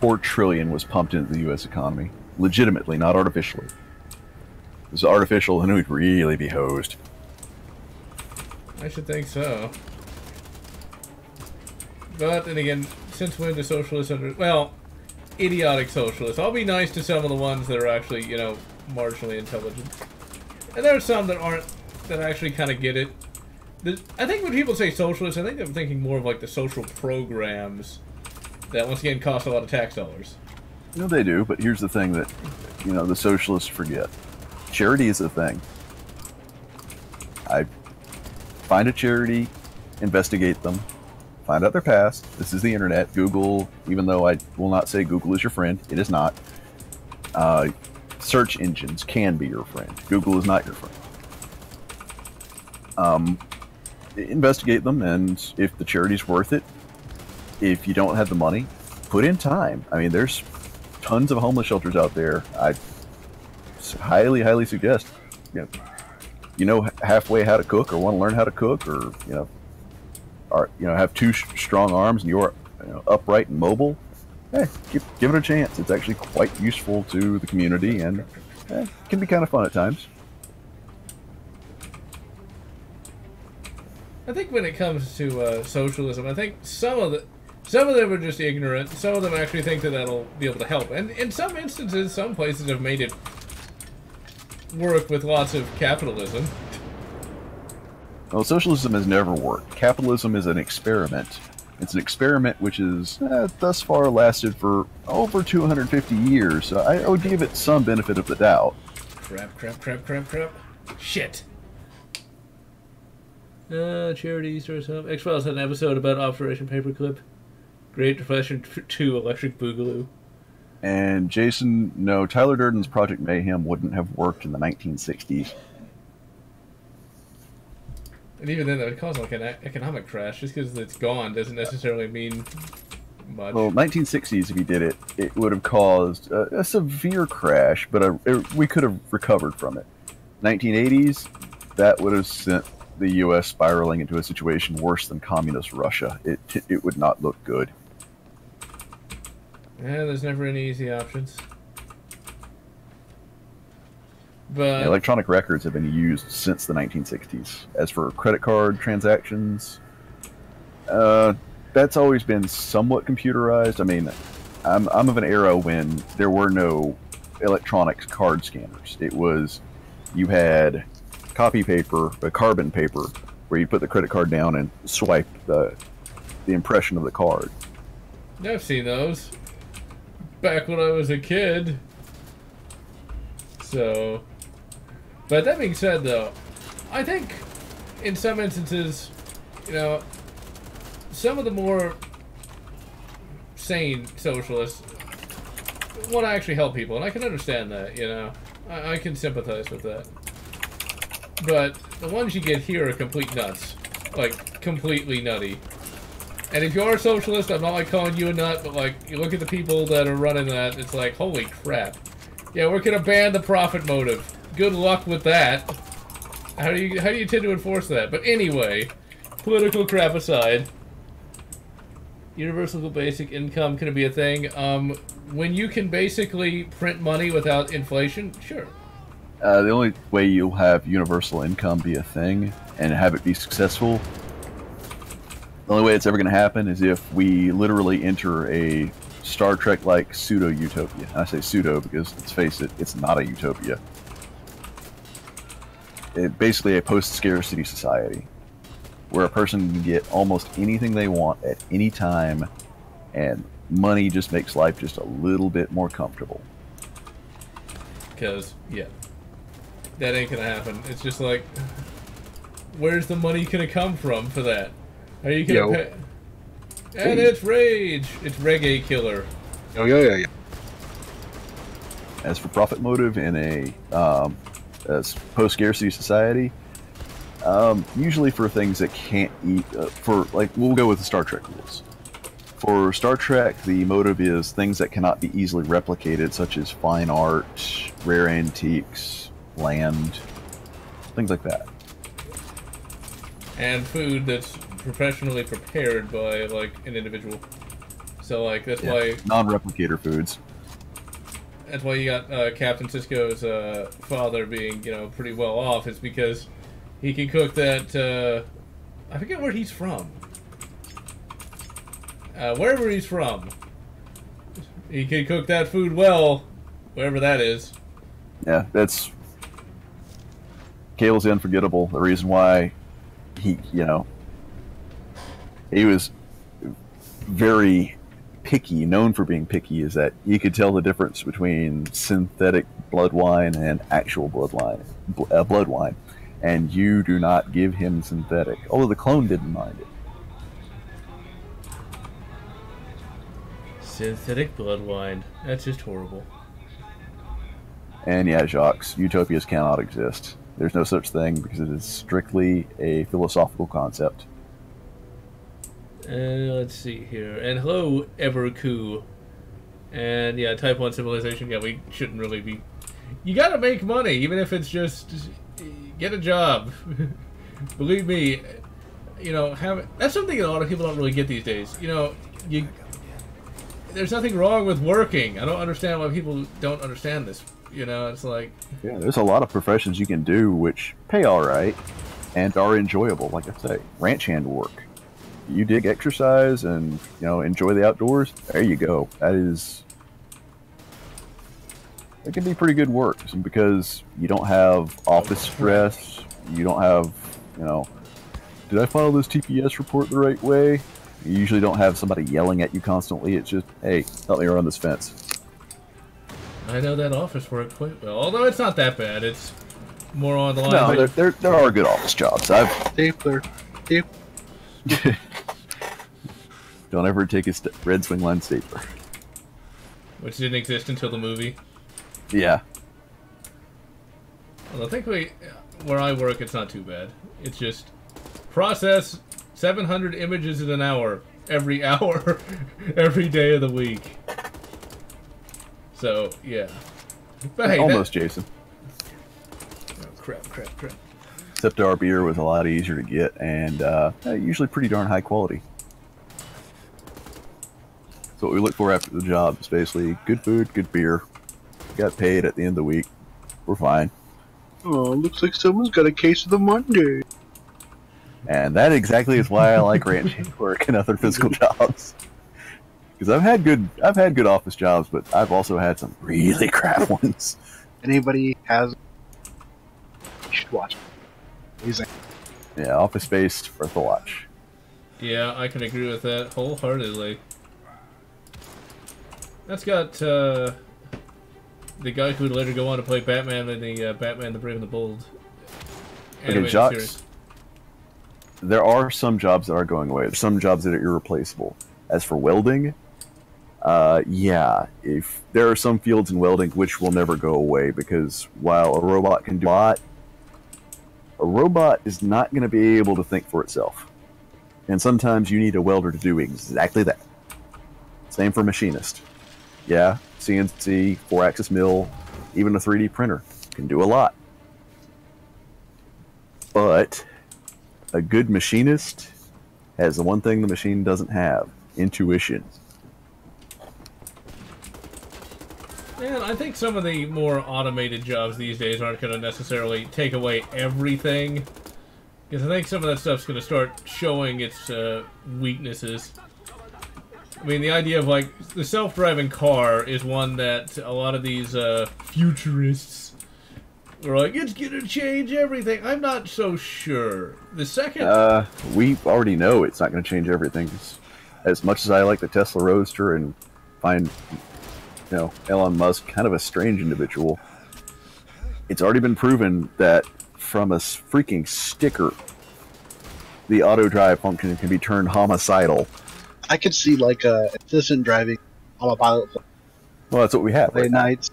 4 trillion was pumped into the U.S. economy. Legitimately, not artificially. If it was artificial, then we'd really be hosed. I should think so. But then again, since when do socialists well, idiotic socialists. I'll be nice to some of the ones that are actually, you know, marginally intelligent. And there are some that aren't, that actually kind of get it. I think when people say socialist, I think I'm thinking more of like the social programs that once again cost a lot of tax dollars. You know, they do, but here's the thing that, you know, the socialists forget. Charity is a thing. I find a charity, investigate them, find out their past. This is the internet. Google, even though I will not say Google is your friend, it is not. Search engines can be your friend. Google is not your friend. Investigate them, and if the charity's worth it, if you don't have the money, put in time. I mean, there's tons of homeless shelters out there. I highly suggest, you know halfway how to cook, or want to learn how to cook, or have 2 strong arms and you're upright and mobile. Give it a chance. It's actually quite useful to the community, and can be kind of fun at times. I think when it comes to socialism, I think some of them are just ignorant. Some of them actually think that that'll be able to help. And in some instances, some places have made it work with lots of capitalism. Well, socialism has never worked. Capitalism is an experiment. It's an experiment which has thus far lasted for over 250 years. So I would give it some benefit of the doubt. Crap. Shit. Charities or something. X-Files had an episode about Operation Paperclip. Great Depression 2 Electric Boogaloo. And Jason, no, Tyler Durden's Project Mayhem wouldn't have worked in the 1960s. And even then, that would cause like an economic crash. Just because it's gone doesn't necessarily mean much. Well, 1960s, if you did it, it would have caused a severe crash, but we could have recovered from it. 1980s, that would have sent the U.S. spiraling into a situation worse than communist Russia. It would not look good. Yeah, there's never any easy options. But electronic records have been used since the 1960s. As for credit card transactions, that's always been somewhat computerized. I mean, I'm of an era when there were no electronic card scanners. It was, you had copy paper, carbon paper, where you put the credit card down and swipe the impression of the card. I've seen those back when I was a kid. So, but that being said, though, I think in some instances, some of the more sane socialists want to actually help people, and I can understand that. I can sympathize with that. But the ones you get here are complete nuts. Like, completely nutty. And if you are a socialist, I'm not like calling you a nut, but like, you look at the people that are running that, it's like, holy crap. Yeah, we're gonna ban the profit motive. Good luck with that. How do you intend to enforce that? But anyway, political crap aside, universal basic income can be a thing. When you can basically print money without inflation, sure. The only way you'll have universal income be a thing and have it be successful, the only way it's ever going to happen is if we literally enter a Star Trek-like pseudo-utopia. I say pseudo because, let's face it, it's not a utopia. It's basically a post-scarcity society where a person can get almost anything they want at any time, and money just makes life just a little bit more comfortable. Because, yeah. That ain't gonna happen. It's just like, where's the money gonna come from for that? Are you gonna pay? And it's Rage! It's Reggae Killer. Oh, yeah. As for profit motive in a post-scarcity society, usually for things that can't eat, we'll go with the Star Trek rules. For Star Trek, the motive is things that cannot be easily replicated, such as fine art, rare antiques, land, things like that. And food that's professionally prepared by, like, an individual. So, like, that's why... Non-replicator foods. That's why you got Captain Sisko's father being, you know, pretty well off, is because he can cook that, I forget where he's from. Wherever he's from. He can cook that food well, wherever that is. Yeah, that's... Cable's the Unforgettable. The reason why he was very picky, known for being picky, is that he could tell the difference between synthetic blood wine and actual blood wine. And you do not give him synthetic, although the clone didn't mind it. Synthetic blood wine. That's just horrible. And yeah, Jacques, utopias cannot exist. There's no such thing because it is strictly a philosophical concept. Let's see here. And hello, Evercoo. And yeah, Type 1 civilization, yeah, we shouldn't really be... You gotta make money, even if it's just... Get a job. Believe me, you know, that's something that a lot of people don't really get these days. You know, there's nothing wrong with working. I don't understand why people don't understand this. You know, it's like... Yeah, there's a lot of professions you can do which pay alright and are enjoyable. Like I say, ranch hand work. You dig exercise and, you know, enjoy the outdoors, there you go. It can be pretty good work because you don't have office stress. You don't have, you know, did I file this TPS report the right way? You usually don't have somebody yelling at you constantly. It's just, hey, help me run this fence. I know that office work quite well, although it's not that bad. It's more on the line. No, there are good office jobs. Stapler. Don't ever take a red swing line stapler. Which didn't exist until the movie. Yeah. Well, I think where I work, it's not too bad. It's just process 700 images in an hour, every day of the week. So, yeah. But hey, almost, Jason. Oh, crap. Except our beer was a lot easier to get and usually pretty darn high quality. So what we look for after the job is basically good food, good beer. Got paid at the end of the week. We're fine. Oh, looks like someone's got a case of the Monday. And that exactly is why I like ranch work and other physical jobs. Because I've had good office jobs, but I've also had some really crap ones. Anybody has, you should watch it. Amazing. Yeah, Office Space worth a watch. Yeah, I can agree with that wholeheartedly. That's got the guy who would later go on to play Batman in the Batman the Brave and the Bold animated series. There are some jobs that are going away. There's some jobs that are irreplaceable. As for welding, yeah, if there are some fields in welding which will never go away because while a robot can do a lot, a robot is not going to be able to think for itself. And sometimes you need a welder to do exactly that. Same for machinist. Yeah, CNC, 4-axis mill, even a 3D printer can do a lot. But a good machinist has the one thing the machine doesn't have: intuition. Man, I think some of the more automated jobs these days aren't going to necessarily take away everything. Because I think some of that stuff's going to start showing its weaknesses. I mean, the idea of, like, the self-driving car is one that a lot of these futurists are like, it's going to change everything. I'm not so sure. The second... we already know it's not going to change everything. As much as I like the Tesla Roadster and find, you know, Elon Musk kind of a strange individual, it's already been proven that from a freaking sticker, the auto drive function can be turned homicidal I could see like assistant driving on a pilot Well, that's what we have late right now. nights.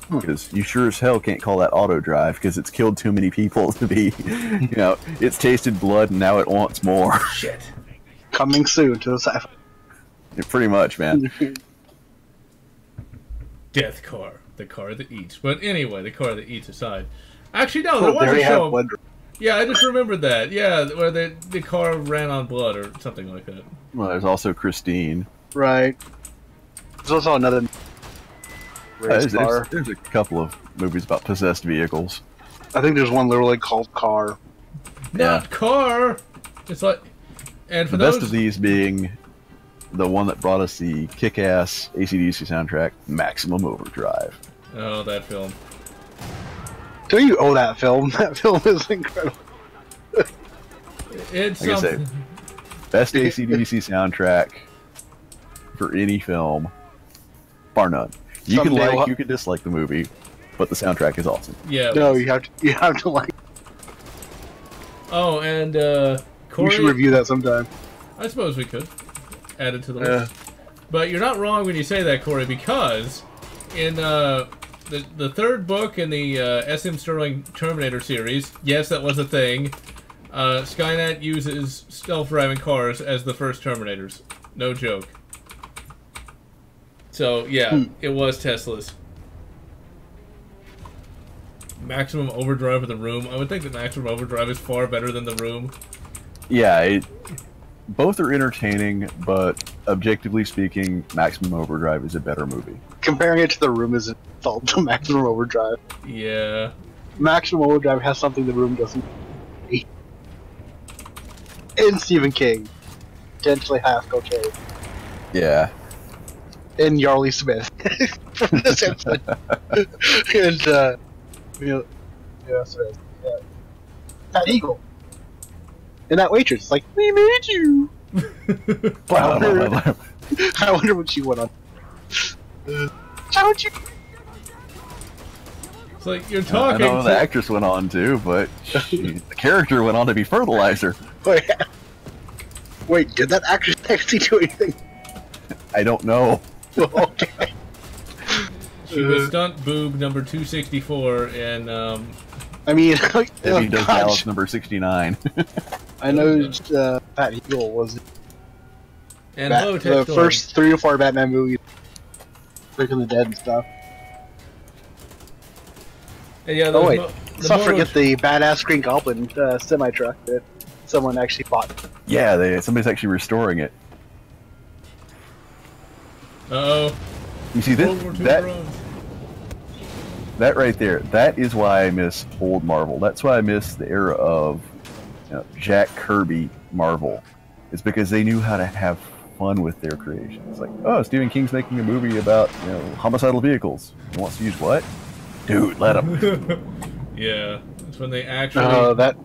Because you sure as hell can't call that auto drive because it's killed too many people to be, you know, it's tasted blood and now it wants more. Shit. Coming soon to the sci-fi. Pretty much, man. Death car. The car that eats. But anyway, the car that eats aside. Actually, no, Oh, there was they a already have show. blood. Yeah, I just remembered that. Yeah, where the car ran on blood or something like that. Well, there's also Christine. Right. There's also another race car. There's a couple of movies about possessed vehicles. I think there's one literally called Car. Not car. It's like, and for The those best of these being the one that brought us the kick-ass AC/DC soundtrack, Maximum Overdrive. Oh, that film. Do you owe that film? That film is incredible. It's Like I say, something. best AC/DC soundtrack for any film, bar none. You can Someday like, you can dislike the movie, but the soundtrack is awesome. Yeah. it No, was. you have to like. Oh, and Corey. You should review that sometime. I suppose we could add it to the list. But you're not wrong when you say that, Corey, because in the third book in the S.M. Sterling Terminator series, yes, that was a thing. Skynet uses self-driving cars as the first Terminators. No joke. So, yeah, it was Tesla's. Maximum Overdrive in The Room. I would think that Maximum Overdrive is far better than The Room. Yeah, both are entertaining, but objectively speaking, Maximum Overdrive is a better movie. Comparing it to The Room is an insult to Maximum Overdrive. Yeah. Maximum Overdrive has something The Room doesn't. And Stephen King. Potentially half cocaine. Yeah. And Yarly Smith. From The Simpsons. And, Smith. Yeah. That Eagle. And that waitress, like, we made you! But I wonder what she went on. How would you? It's like, you're I talking know the to... actress went on too, but the character went on to be Fertilizer. Wait, did that actress actually do anything? I don't know. Okay. She was stunt boob number 264 in, I mean, Debbie does Dallas number 69. I know Pat Eagle was and Hello, the Text first 3 or 4 Batman movies, Quick of the Dead and stuff. And yeah, Oh wait, the let's not motor- forget the badass Green Goblin semi-truck that someone actually bought. Yeah, somebody's actually restoring it. Uh-oh. You see World War II that drones. that right there? That is why I miss old Marvel. That's why I miss the era of Jack Kirby Marvel. It's because they knew how to have fun with their creations. Like, oh, Stephen King's making a movie about homicidal vehicles. He wants to use what? Dude, let him. Yeah, that's when they actually... That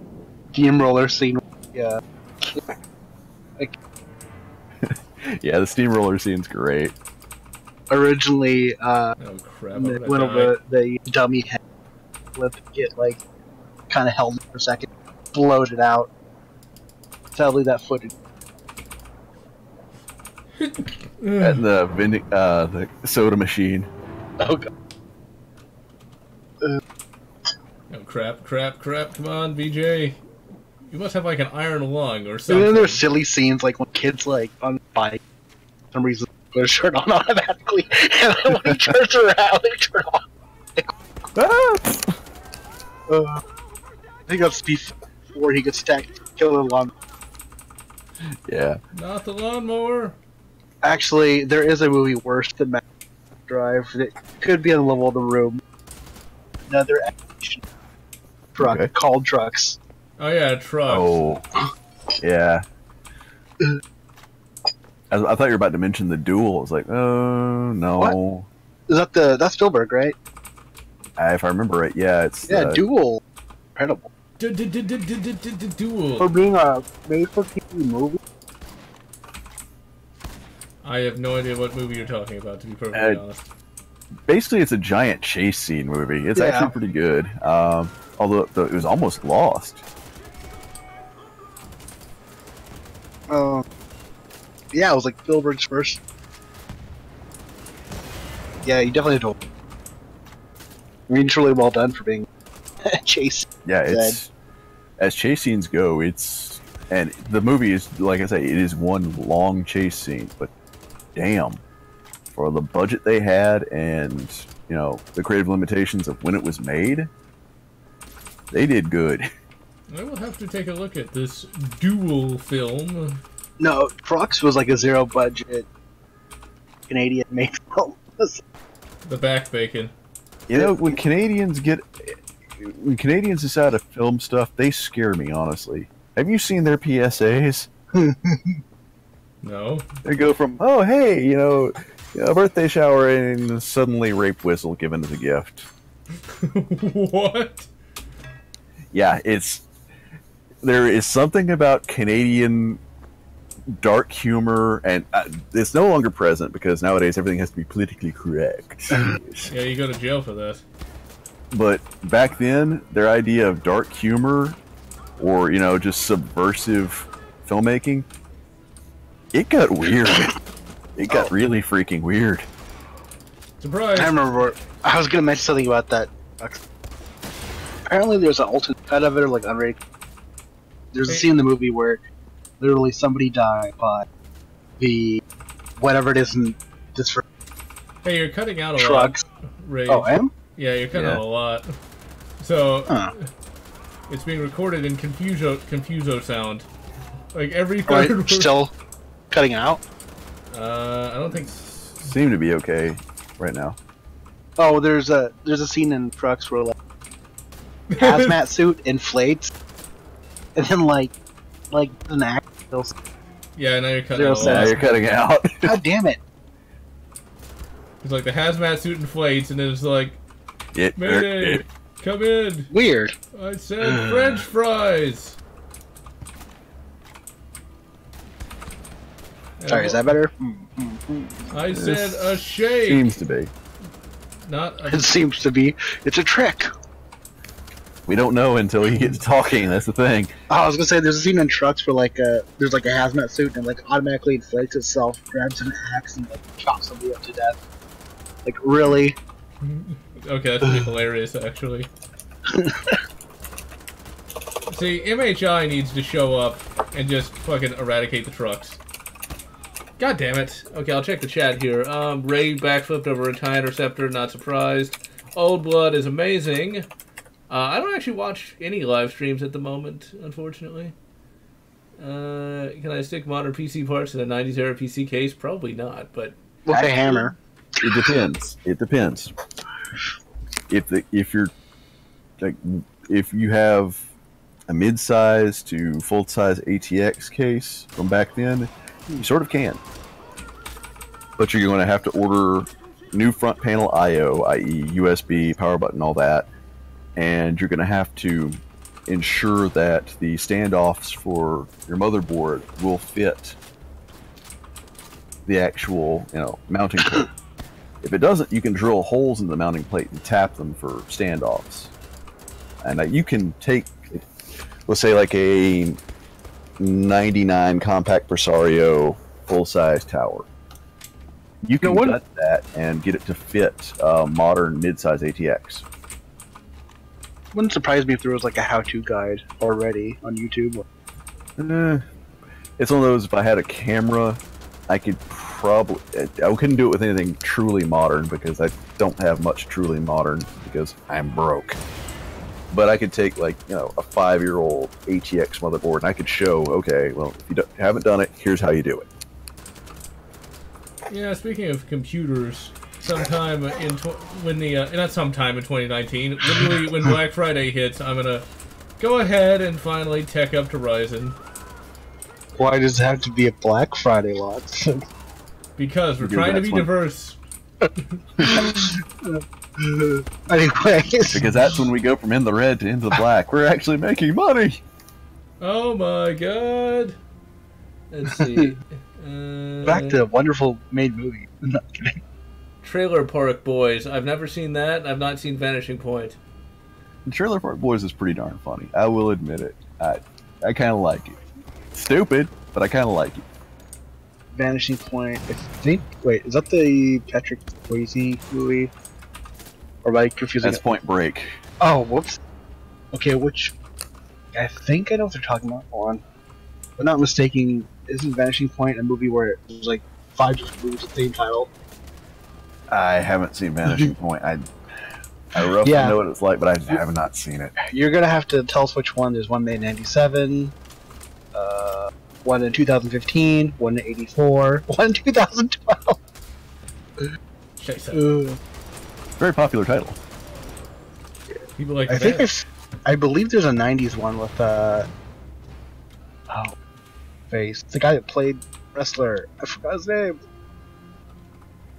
steamroller scene. Yeah. Yeah, the steamroller scene's great. Originally, Oh crap, I'm gonna went die. over the dummy head flip, get like kind of held for a second, bloated out. Sadly, that footage. And the soda machine. Oh god. Oh crap, come on, BJ. You must have like an iron lung or And something. then there's silly scenes like when kids like on the bike, for some reason put a shirt on automatically, and then when he turns around, they turn off. I think that's before he gets stacked, killer lawn. Yeah. Not the lawnmower. Actually, there is a movie worse than Max Drive that could be on the level of The Room. Another action truck called Trucks. Oh yeah, trucks. Oh. Yeah. I thought you were about to mention The Duel. I was like, oh no. What? Is that that's Spielberg, right? If I remember right, yeah, it's Duel. Incredible. Duel. For being a made-for-TV movie. I have no idea what movie you're talking about, to be perfectly honest. Basically, it's a giant chase scene movie. It's Yeah. actually pretty good. Although it was almost lost. Yeah, it was like Spielberg's first. Yeah, you definitely don't. I mean, it's really well done for being chase. Yeah, it's as chase scenes go. And the movie is, like I say, it is one long chase scene. But damn, for the budget they had and the creative limitations of when it was made, they did good. I will have to take a look at this dual film. No, Trucks was like a zero budget Canadian made film. The back bacon. When Canadians decide to film stuff, they scare me, honestly. Have you seen their PSAs? No. They go from, oh, hey, a birthday shower and suddenly rape whistle given as a gift. What? Yeah, there is something about Canadian dark humor, and it's no longer present because nowadays everything has to be politically correct. Yeah, you go to jail for that. But back then, their idea of dark humor or, just subversive filmmaking, it got weird. It got really freaking weird. Surprise! I remember, I was going to mention something about that. Apparently there's an alternate cut of it, or like unrated. There's a scene in the movie where literally somebody died by the whatever it is in this Hey, you're cutting out a trucks. lot. Ray. Oh, I am? Yeah, you're cutting out a lot. So it's being recorded in confuso sound. Like every third word. Still cutting out? I don't think seem to be okay right now. Oh, there's a scene in Trucks where like hazmat suit inflates and then like an act. Yeah, now you're cutting out. Now you're cutting out. God damn it! It's like the hazmat suit inflates, and then it's like, Mayday, come in. Weird. I said French fries. Sorry, is that better? I said a shake. Seems to be. Not. It seems to be. It's a trick. We don't know until he gets talking. That's the thing. Oh, I was gonna say there's a scene in Trucks where there's like a hazmat suit and like automatically inflates itself, grabs an axe and like chops somebody up to death. Like really? Okay, that's pretty hilarious actually. See, MHI needs to show up and just fucking eradicate the trucks. God damn it. Okay, I'll check the chat here. Ray backflipped over a TIE interceptor, not surprised. Old Blood is amazing. I don't actually watch any live streams at the moment, unfortunately. Can I stick modern PC parts in a 90s era PC case? Probably not, but... With a hammer. It depends. It depends. If you have a mid-size to full-size ATX case from back then, you sort of can. But you're going to have to order new front panel I/O, i.e. USB, power button, all that. And you're going to have to ensure that the standoffs for your motherboard will fit the actual, mounting plate. If it doesn't, you can drill holes in the mounting plate and tap them for standoffs. And you can take, let's say like a 99 compact Presario full-size tower. You can cut that and get it to fit modern mid-size ATX. Wouldn't surprise me if there was like a how-to guide already on YouTube. It's one of those, if I had a camera, I could probably... I couldn't do it with anything truly modern because I don't have much truly modern because I'm broke. But I could take like, a 5-year-old ATX motherboard and I could show, okay, well, if you haven't done it, here's how you do it. Yeah, speaking of computers, sometime in not sometime in 2019, literally when Black Friday hits, I'm gonna go ahead and finally tech up to Ryzen. Why does it have to be a Black Friday, Lotz? Because we're trying to be diverse. Anyways. Because that's when we go from in the red to into the black. We're actually making money! Oh my god! Let's see. Back to wonderful made movie. I'm not kidding. Trailer Park Boys. I've never seen that. I've not seen Vanishing Point. Trailer Park Boys is pretty darn funny. I will admit it. I kind of like it. Stupid, but I kind of like it. Vanishing Point. I think. Wait, is that the Patrick Swayze movie? Or am I confusing? That's Point Break. Oh, whoops. Okay, which I think I know what they're talking about. Hold on. If I'm not mistaken, isn't Vanishing Point a movie where there's like 5 different movies with the same title? I haven't seen Vanishing Point. I roughly know what it's like, but I have not seen it. You're gonna have to tell us which one. There's one made in '97, one in 2015, one in '84, one in 2012. Very popular title. People like. I believe there's a '90s one with face. The guy that played wrestler. I forgot his name.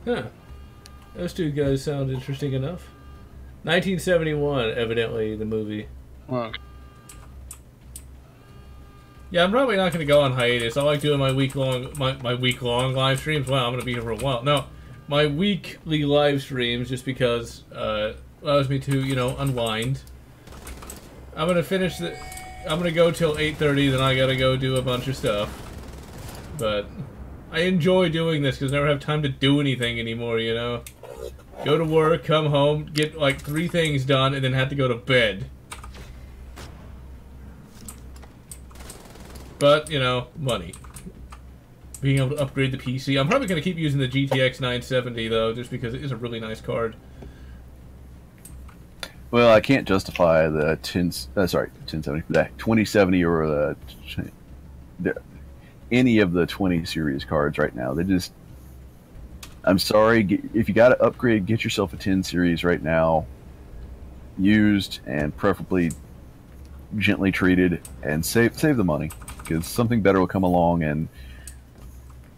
Huh. Those two guys sound interesting enough. 1971, evidently, the movie. Oh. Yeah, I'm probably not going to go on hiatus. I like doing my week-long live streams. Wow, I'm going to be here for a while. No, my weekly live streams, just because allows me to, you know, unwind. I'm going to finish the... I'm going to go till 8:30, then I got to go do a bunch of stuff. But I enjoy doing this because I never have time to do anything anymore, you know? Go to work, come home, get like 3 things done, and then have to go to bed. But, you know, money. Being able to upgrade the PC. I'm probably going to keep using the GTX 970, though, just because it is a really nice card. Well, I can't justify the 1070, the 2070 or any of the 20 series cards right now. They just... I'm sorry, if you got to upgrade, get yourself a 10 series right now, used and preferably gently treated, and save the money, because something better will come along. And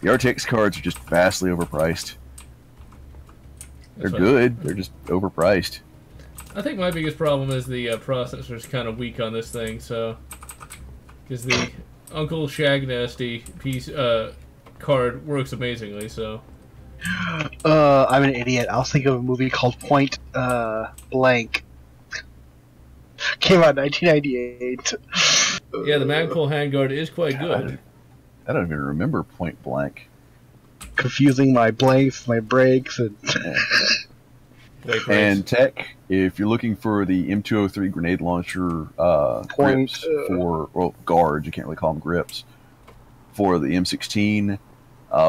the RTX cards are just vastly overpriced. They're good, they're just overpriced. I think my biggest problem is the processor's kind of weak on this thing, so... Because the Uncle Shag Nasty piece, card works amazingly, so... I'm an idiot. I was thinking of a movie called Point Blank. Came out in 1998. Yeah, the Magpul handguard is quite good. I don't even remember Point Blank. Confusing my blanks, my breaks, and... And tech, if you're looking for the M203 grenade launcher grips for, well, guards, you can't really call them grips, for the M16...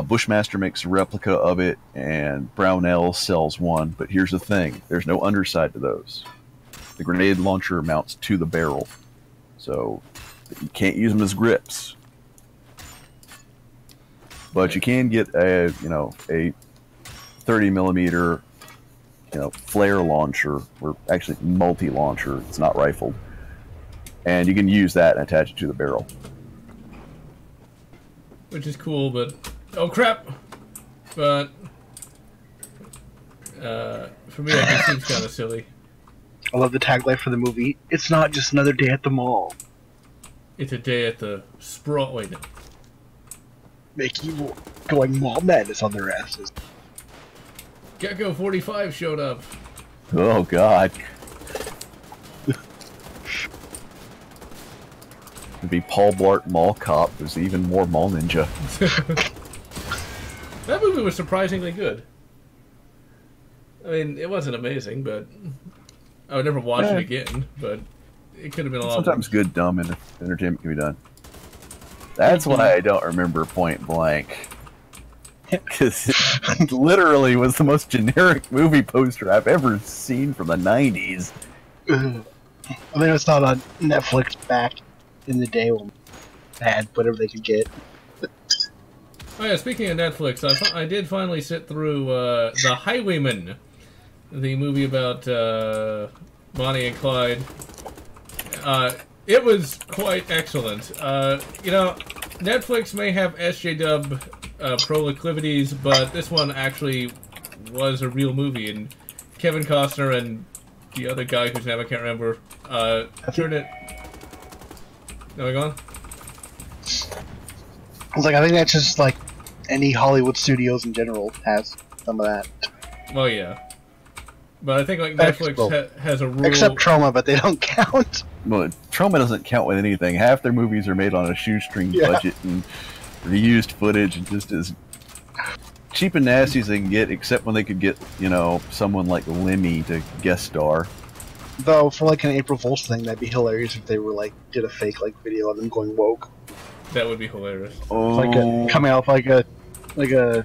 Bushmaster makes a replica of it, and Brownell sells one. But here's the thing: there's no underside to those. The grenade launcher mounts to the barrel, so you can't use them as grips. But you can get a 30 millimeter flare launcher, or actually multi-launcher. It's not rifled, and you can use that and attach it to the barrel, which is cool, but. Oh crap! But for me, that just seems kind of silly. I love the tagline for the movie. It's not just another day at the mall. It's a day at the sprawl. Wait, no. Make evil going mall madness on their asses. Gecko 45 showed up. Oh God! It'd be Paul Blart Mall Cop. There's even more Mall Ninja. That movie was surprisingly good. I mean, it wasn't amazing, but I would never watch it again. But it could have been a lot. Sometimes good, dumb entertainment can be done. That's why I don't remember Point Blank, because it literally was the most generic movie poster I've ever seen from the '90s. I mean, it was not on Netflix back in the day when they had whatever they could get. Oh yeah, speaking of Netflix, I did finally sit through The Highwayman, the movie about Bonnie and Clyde. It was quite excellent. Netflix may have SJW proclivities, but this one actually was a real movie, and Kevin Costner and the other guy whose name I can't remember turned it... Going on? I was like, I think that's just like any Hollywood studios in general has some of that. Well, yeah. But I think like Netflix has a rule... Except Trauma, but they don't count. Well, Trauma doesn't count with anything. Half their movies are made on a shoestring budget, and reused footage and just as cheap and nasty as they can get, except when they could get, you know, someone like Lemmy to guest star. Though for like an April Fool's thing, that'd be hilarious if they were like did a fake like video of them going woke. That would be hilarious. Oh, Like coming out with like a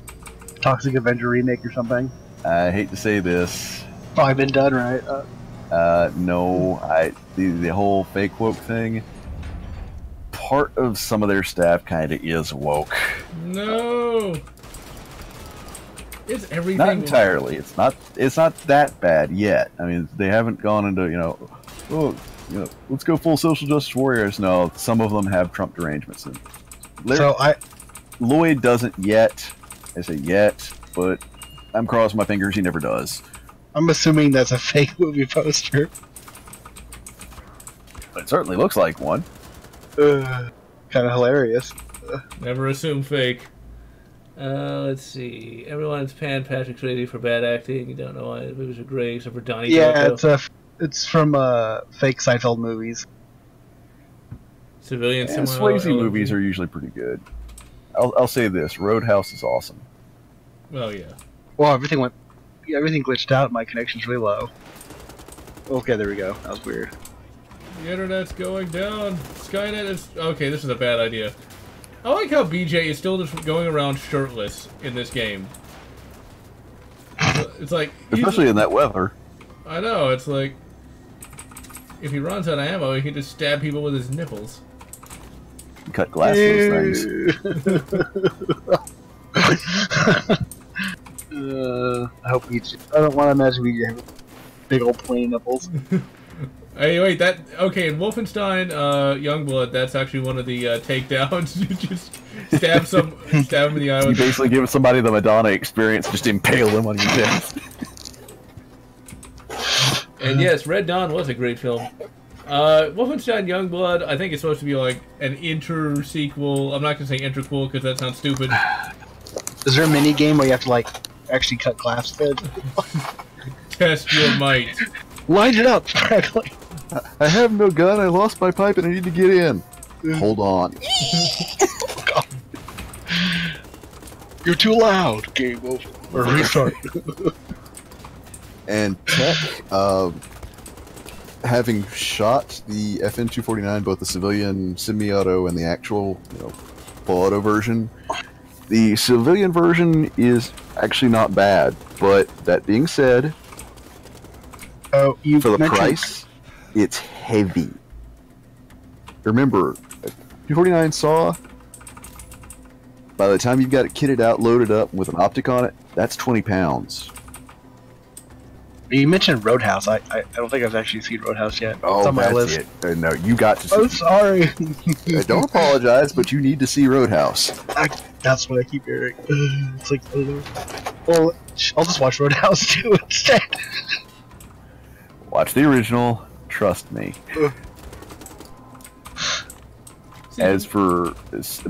Toxic Avenger remake or something. I hate to say this. Probably been done, right? No, the whole fake woke thing. Part of some of their staff kind of is woke. No. It's everything. Not entirely. It's not that bad yet. I mean, they haven't gone into, you know, oh, you know, let's go full social justice warriors. No, some of them have Trump derangements. And Lloyd doesn't yet. I say yet, but I'm crossing my fingers he never does. I'm assuming that's a fake movie poster. But it certainly looks like one. Kind of hilarious. Never assume fake. Let's see. Everyone's panned Patrick Swayze for bad acting. You don't know why movies are great, except for Donnie Darko. It's from fake Seinfeld movies. Civilian And Swayze movies are usually pretty good. I'll say this: Roadhouse is awesome. Oh yeah. Well, everything glitched out. My connection's really low. Okay, there we go. That was weird. The internet's going down. Skynet is... Okay, this is a bad idea. I like how BJ is still just going around shirtless in this game. It's like... Especially in that weather. I know, it's like... If he runs out of ammo, he can just stab people with his nipples. Cut glass those things. I hope BJ... I don't want to imagine BJ having big old pointy nipples. Hey, wait, that... Okay, in Wolfenstein, Youngblood, that's actually one of the takedowns. You just stab him in the eye. You basically give somebody the Madonna experience, just impale them on your chest. And yes, Red Dawn was a great film. Wolfenstein Youngblood, I think it's supposed to be like an inter-sequel. I'm not going to say interquel because that sounds stupid. Is there a mini game where you have to, like, actually cut glass fit? Test your might. Line it up correctly. I have no gun, I lost my pipe, and I need to get in. Hold on. God. You're too loud. Game over. Or restart. And Tech, having shot the FN-249, both the civilian semi-auto and the actual, you know, full auto version, the civilian version is actually not bad. But that being said, for the price, it's heavy. Remember, 249 saw, by the time you've got it kitted out, loaded up with an optic on it, that's 20 pounds. You mentioned Roadhouse. I don't think I've actually seen Roadhouse yet. Oh, it's on my that's list. it. No, you got to see I'm sorry. Don't apologize, but you need to see Roadhouse. That's what I keep hearing. It's like, well, I'll just watch Roadhouse 2 instead. Watch the original. Trust me. As for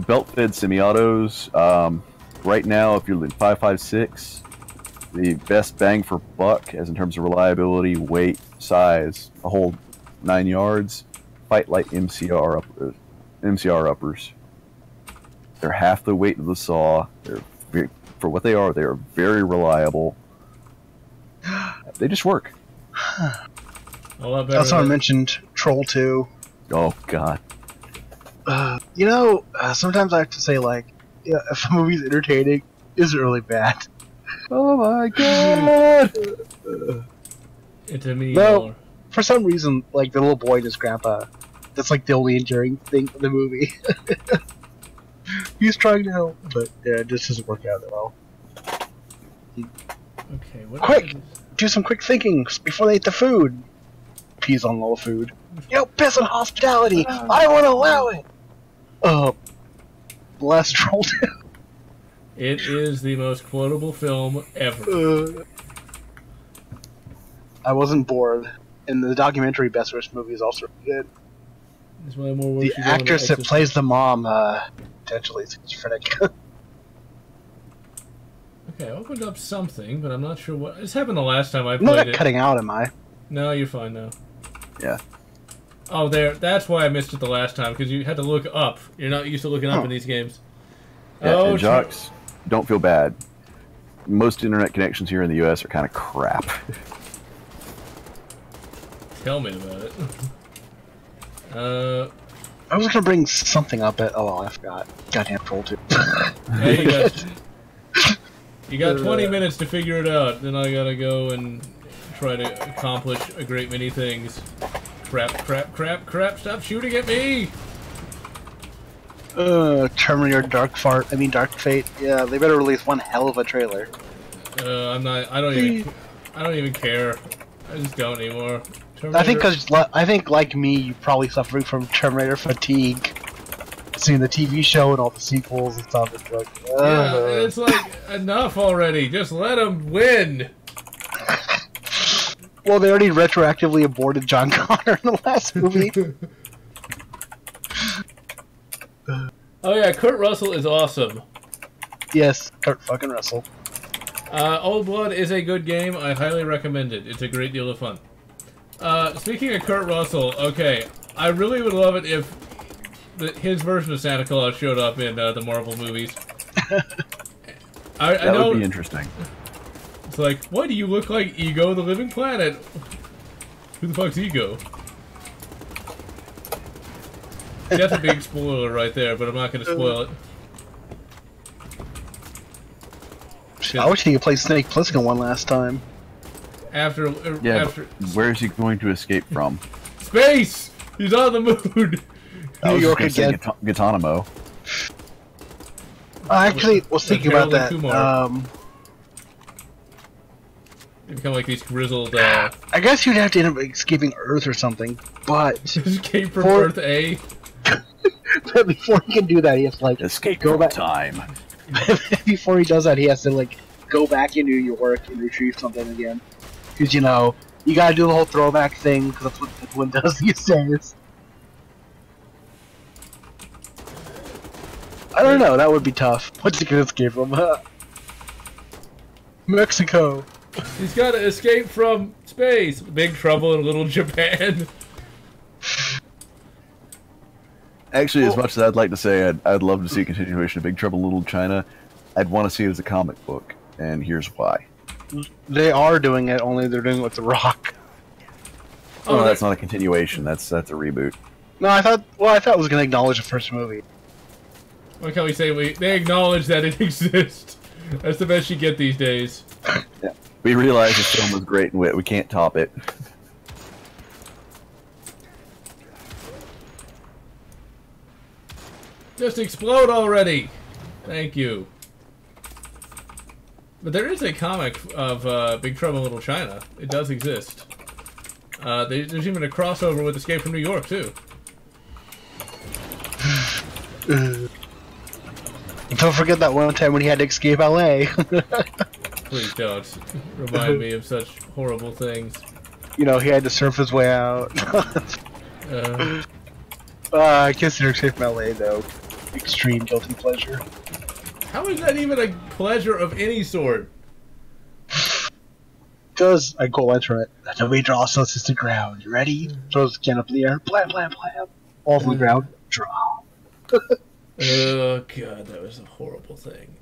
belt-fed semi-autos, right now, if you're in 5.56, the best bang for buck, as in terms of reliability, weight, size, a whole 9 yards, Fight Light MCR uppers. They're half the weight of the saw. For what they are very reliable. They just work. That's how I mentioned Troll 2. Oh, God. You know, sometimes I have to say, like, yeah, if a movie's entertaining, is it really bad? Oh my God! It's a me. No, for some reason, like, the little boy and his grandpa, that's like the only enduring thing of the movie. He's trying to help, but yeah, it just doesn't work out that well. Okay, Quick! Do some quick thinking before they eat the food. Peas on all the food. You know, piss on hospitality! I won't allow it! Last Troll 2. It is the most quotable film ever. I wasn't bored. And the documentary Best Worst Movie is also good. The actress that plays the mom, potentially schizophrenic. Okay, I opened up something, but I'm not sure what. This happened the last time I I'm played not it. cutting out, am I? No, you're fine now. Yeah. Oh, there. That's why I missed it the last time, because you had to look up. You're not used to looking up in these games. Yeah, Oh, and jocks, don't feel bad. Most internet connections here in the U.S. are kind of crap. Tell me about it. I was gonna bring something up, but oh, I forgot. Goddamn troll too. Hey, you got 20 minutes to figure it out. Then I gotta go and try to accomplish a great many things. Crap, crap, crap, crap! Stop shooting at me! Terminator Dark Fate. Yeah, they better release one hell of a trailer. I'm not. I don't even care. I just don't anymore. Terminator. I think like me, you're probably suffering from Terminator fatigue. Seeing the TV show and all the sequels and stuff. It's like, yeah, it's like enough already. Just let them win. Well, they already retroactively aborted John Connor in the last movie. Oh yeah, Kurt Russell is awesome. Yes, Kurt fucking Russell. Old Blood is a good game. I highly recommend it. It's a great deal of fun. Speaking of Kurt Russell, okay, I really would love it if his version of Santa Claus showed up in the Marvel movies. I know, that would be interesting. It's like, why do you look like Ego, the Living Planet? Who the fuck's Ego? That's a big spoiler right there, but I'm not going to spoil it. I wish he could play Snake Plissken one last time. After where is he going to escape from? Space! He's on the moon! New York again. Guantanamo. I actually was thinking about that. They become like these grizzled. I guess you'd have to end up escaping Earth or something, but escape from Earth A. But before he can do that, he has to like go back time. Before he does that, he has to like go back in New York and retrieve something again. Because you know you gotta do the whole throwback thing because that's what Edwin does these days. I don't know. That would be tough. What's he gonna escape from? Mexico. He's got to escape from space. Big Trouble in Little Japan. Actually, as much as I'd like to say I'd love to see a continuation of Big Trouble in Little China, I'd want to see it as a comic book, and here's why. They are doing it, only they're doing it with The Rock. Oh, no, that's not a continuation. That's a reboot. No, I thought it was going to acknowledge the first movie. What can we say? They acknowledge that it exists. That's the best you get these days. Yeah. We realize this film was great and we can't top it. Just explode already! Thank you. But there is a comic of Big Trouble in Little China. It does exist. There's even a crossover with Escape from New York, too. Don't forget that one time when he had to escape LA. Please don't remind me of such horrible things. You know, he had to surf his way out. I consider Escape from LA, though. Extreme guilty pleasure. How is that even a pleasure of any sort? Because I go enter it. Nobody draws us to the ground. You ready? Throws the can up in the air. Blam, blam, blam. Fall from the ground. Draw. Oh, God, that was a horrible thing.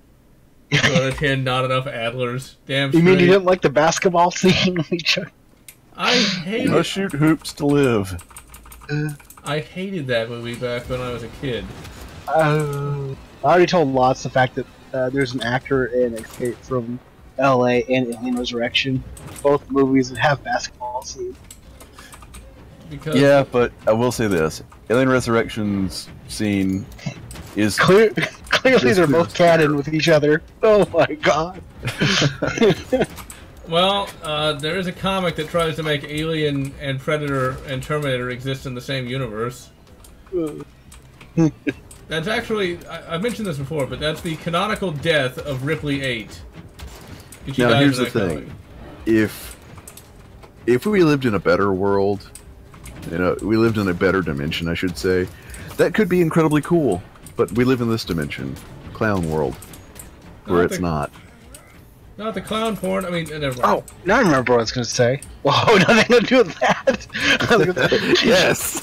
2 out of 10, not enough Adlers. Damn straight. You mean you didn't like the basketball scene? I hated Must shoot hoops to live. I hated that movie back when I was a kid. I already told Lotz the fact that there's an actor in Escape from LA and Alien Resurrection. Both movies that have basketball scenes. Yeah, but I will say this. Alien Resurrection's scene is... Clearly they're both canon with each other. Oh my god. Well, there is a comic that tries to make Alien and Predator and Terminator exist in the same universe. That's actually... I've mentioned this before, but that's the canonical death of Ripley 8. Now, here's the thing. If we lived in a better world, you know, we lived in a better dimension, I should say, that could be incredibly cool. But we live in this dimension, clown world, where it's not. Not the clown porn. I mean, never mind. Oh, now I remember what I was going to say. Whoa, nothing to do with that. Yes.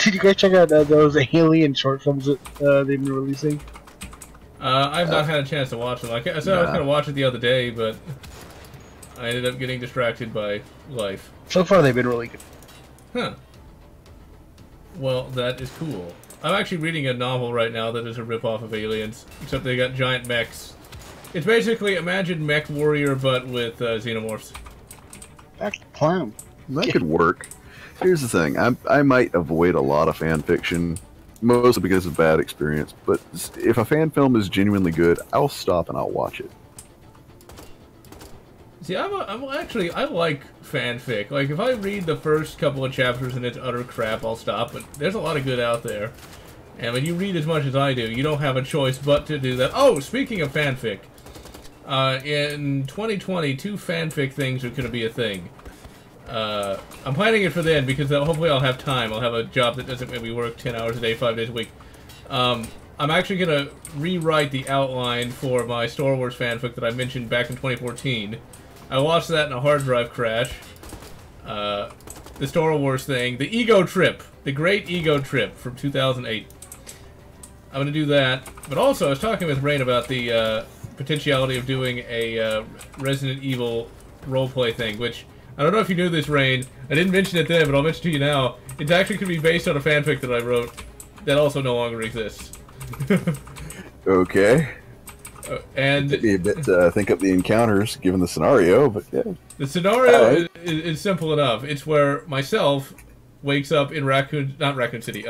Did you guys check out those Alien short films that they've been releasing? I've not had a chance to watch it. Like I said, I was going to watch it the other day, but I ended up getting distracted by life. So far, they've been really good. Huh. Well, that is cool. I'm actually reading a novel right now that is a ripoff of Aliens, except they got giant mechs. It's basically, imagine Mech Warrior, but with xenomorphs. Back to clown. That could work. Here's the thing. I might avoid a lot of fan fiction, mostly because of bad experience. But if a fan film is genuinely good, I'll stop and I'll watch it. See, I like fanfic. Like, if I read the first couple of chapters and it's utter crap, I'll stop. But there's a lot of good out there. And when you read as much as I do, you don't have a choice but to do that. Oh, speaking of fanfic. In 2020, 2 fanfic things are going to be a thing. I'm planning it for then because hopefully I'll have time. I'll have a job that doesn't make me work 10 hours a day, 5 days a week. I'm actually going to rewrite the outline for my Star Wars fanfic that I mentioned back in 2014. I watched that in a hard drive crash. The Star Wars thing. The Ego Trip. The Great Ego Trip from 2008. I'm going to do that. But also, I was talking with Rain about the potentiality of doing a Resident Evil roleplay thing, which, I don't know if you knew this, Rain. I didn't mention it then, but I'll mention it to you now. It's actually going to be based on a fanfic that I wrote that also no longer exists. Okay. And it'd be a bit think up the encounters given the scenario, but yeah. The scenario is simple enough. It's where myself wakes up in not Raccoon City,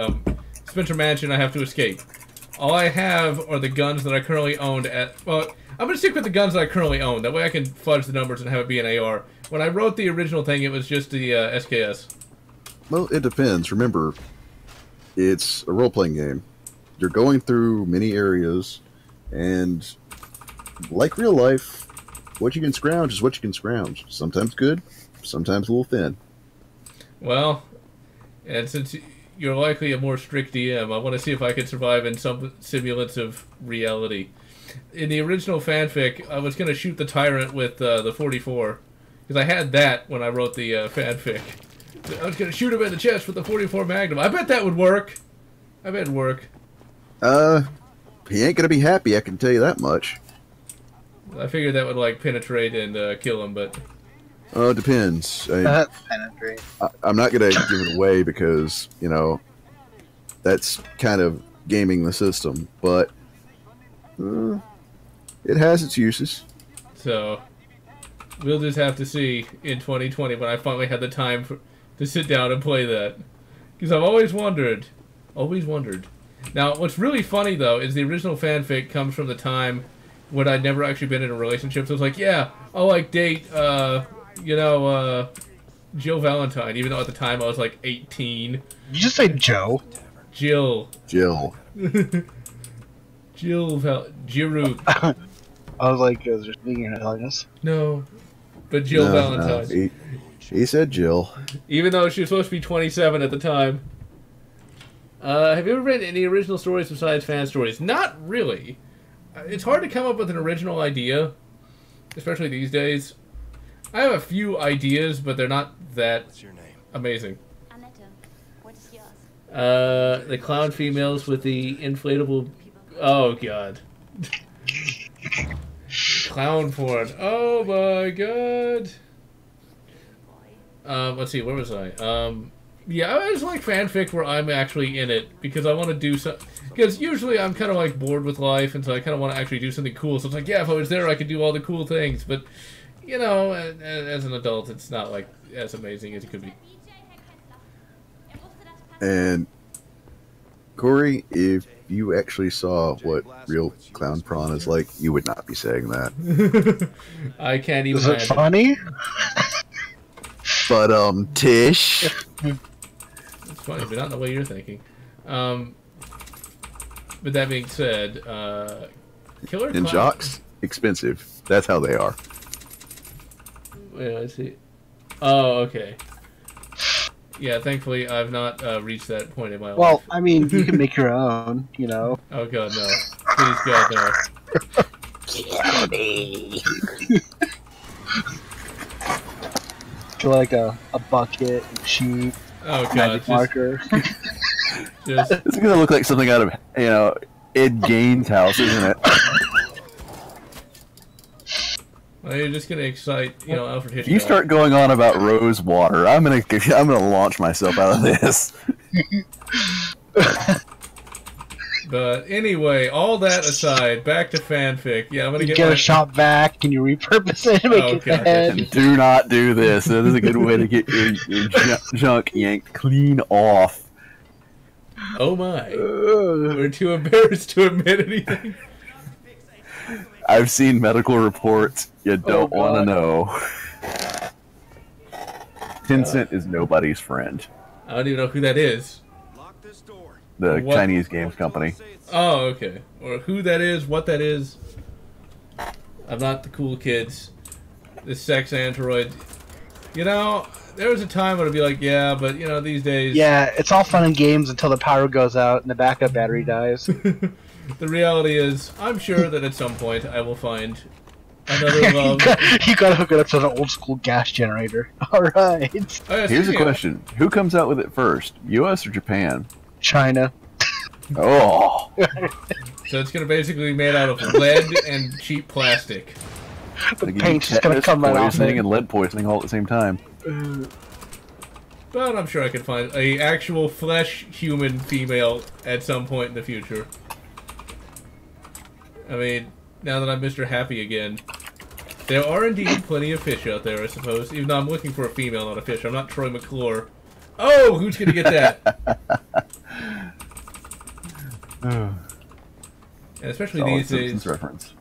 Spencer Mansion. I have to escape. All I have are the guns that I currently owned well, I'm gonna stick with the guns that I currently own. That way I can fudge the numbers and have it be an AR. When I wrote the original thing, it was just the SKS. Well, it depends. Remember, it's a role-playing game. You're going through many areas, and like real life, what you can scrounge is what you can scrounge. Sometimes good, sometimes a little thin. Well, and since you're likely a more strict DM, I want to see if I can survive in some semblance of reality. In the original fanfic, I was going to shoot the tyrant with the 44, because I had that when I wrote the fanfic. I was going to shoot him in the chest with the 44 Magnum. I bet that would work. I bet it'd work. He ain't going to be happy, I can tell you that much. I figured that would, like, penetrate and kill him, but... Oh, it depends. Penetrate. I'm not going to give it away because, you know, that's kind of gaming the system, but it has its uses. So, we'll just have to see in 2020 when I finally had the time to sit down and play that. Because I've always wondered. Now, what's really funny, though, is the original fanfic comes from the time when I'd never actually been in a relationship. So it's like, yeah, I'll, like, date, Jill Valentine, even though at the time I was, like, 18. Did you just say Joe? Jill. Jill. Giroux. I was like, is there speaking of Highness? No. But Jill Valentine. He said Jill. Even though she was supposed to be 27 at the time. Have you ever read any original stories besides fan stories? Not really. It's hard to come up with an original idea, especially these days. I have a few ideas, but they're not that amazing. The clown females with the inflatable... Oh, God. Clown porn. Oh, my God. Let's see, where was I? Yeah, I just like fanfic where I'm actually in it, because I want to do something... Because usually I'm kind of, like, bored with life, and so I kind of want to actually do something cool. So it's like, yeah, if I was there, I could do all the cool things. But, you know, as an adult, it's not, like, as amazing as it could be. And, Corey, if you actually saw what real clown prawn is like, you would not be saying that. I can't even imagine. Is it funny? But, Tish... It's funny, but not the way you're thinking. But that being said, Killer and jocks, expensive. That's how they are. Wait, let's see. Oh, okay. Yeah, thankfully I've not reached that point in my life. Well, I mean, you can make your own, you know. Oh God, no! Please, God, no! Kill me. Like a bucket, a sheet, magic marker. It's gonna look like something out of, you know, Ed Gein's house, isn't it? Well, you're just gonna excite, Alfred Hitchcock. If you start going on about rose water, I'm gonna launch myself out of this. But anyway, all that aside, back to fanfic. Yeah, I'm gonna get a shop back. Can you repurpose it and make it head? Do not do this. This is a good way to get your junk yanked clean off. Oh my. We're too embarrassed to admit anything. I've seen medical reports. You don't want to know. Tencent is nobody's friend. I don't even know who that is. The Chinese games company. Oh, okay. Or who that is, what that is. I'm not the cool kids. This sex android. There was a time when it'd be like, yeah, but, these days... Yeah, it's all fun and games until the power goes out and the backup battery dies. The reality is, I'm sure that at some point I will find another love. You gotta hook it up to an old school gas generator. Alright. Oh, yeah, here's a question. Who comes out with it first? US or Japan? China. Oh. So it's gonna basically be made out of lead and cheap plastic. The paint's just gonna come right off poisoning and lead poisoning all at the same time. But I'm sure I can find a actual flesh human female at some point in the future. I mean, now that I'm Mr. Happy again, there are indeed plenty of fish out there, I suppose. Even though I'm looking for a female, not a fish. I'm not Troy McClure. Oh, who's gonna get that? And especially these days. Reference.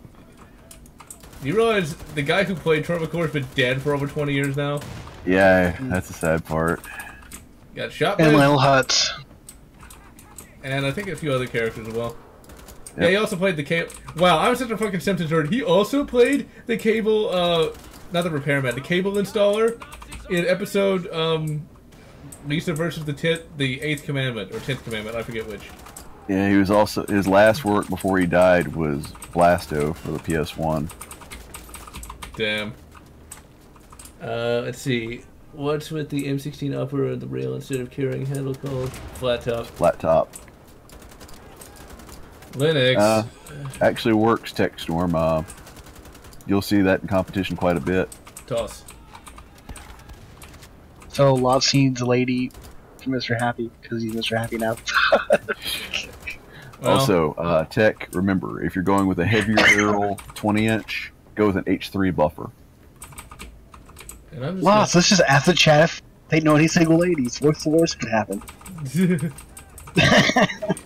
You realize the guy who played Troy McClure's been dead for over 20 years now? Yeah, that's the sad part. Got shot by... And Lil Hutz. And I think a few other characters as well. Yep. Yeah, he also played the cable... Wow, I'm such a fucking Simpsons nerd. He also played the cable, not the repairman, the cable installer in episode, Lisa versus the 8th commandment, or 10th commandment, I forget which. Yeah, he was also... His last work before he died was Blasto for the PS1. Damn. Let's see. What's with the M16 upper and the rail instead of carrying handle called? Flat top. Flat top. Linux. Actually works, TechStorm. You'll see that in competition quite a bit. Toss. So Lotz needs a lady for Mr. Happy, because he's Mr. Happy now. Well, also, Tech, remember, if you're going with a heavier barrel, 20-inch, go with an H3 buffer. Lotz, let's just ask the chat if they know any single ladies. What's the worst could happen?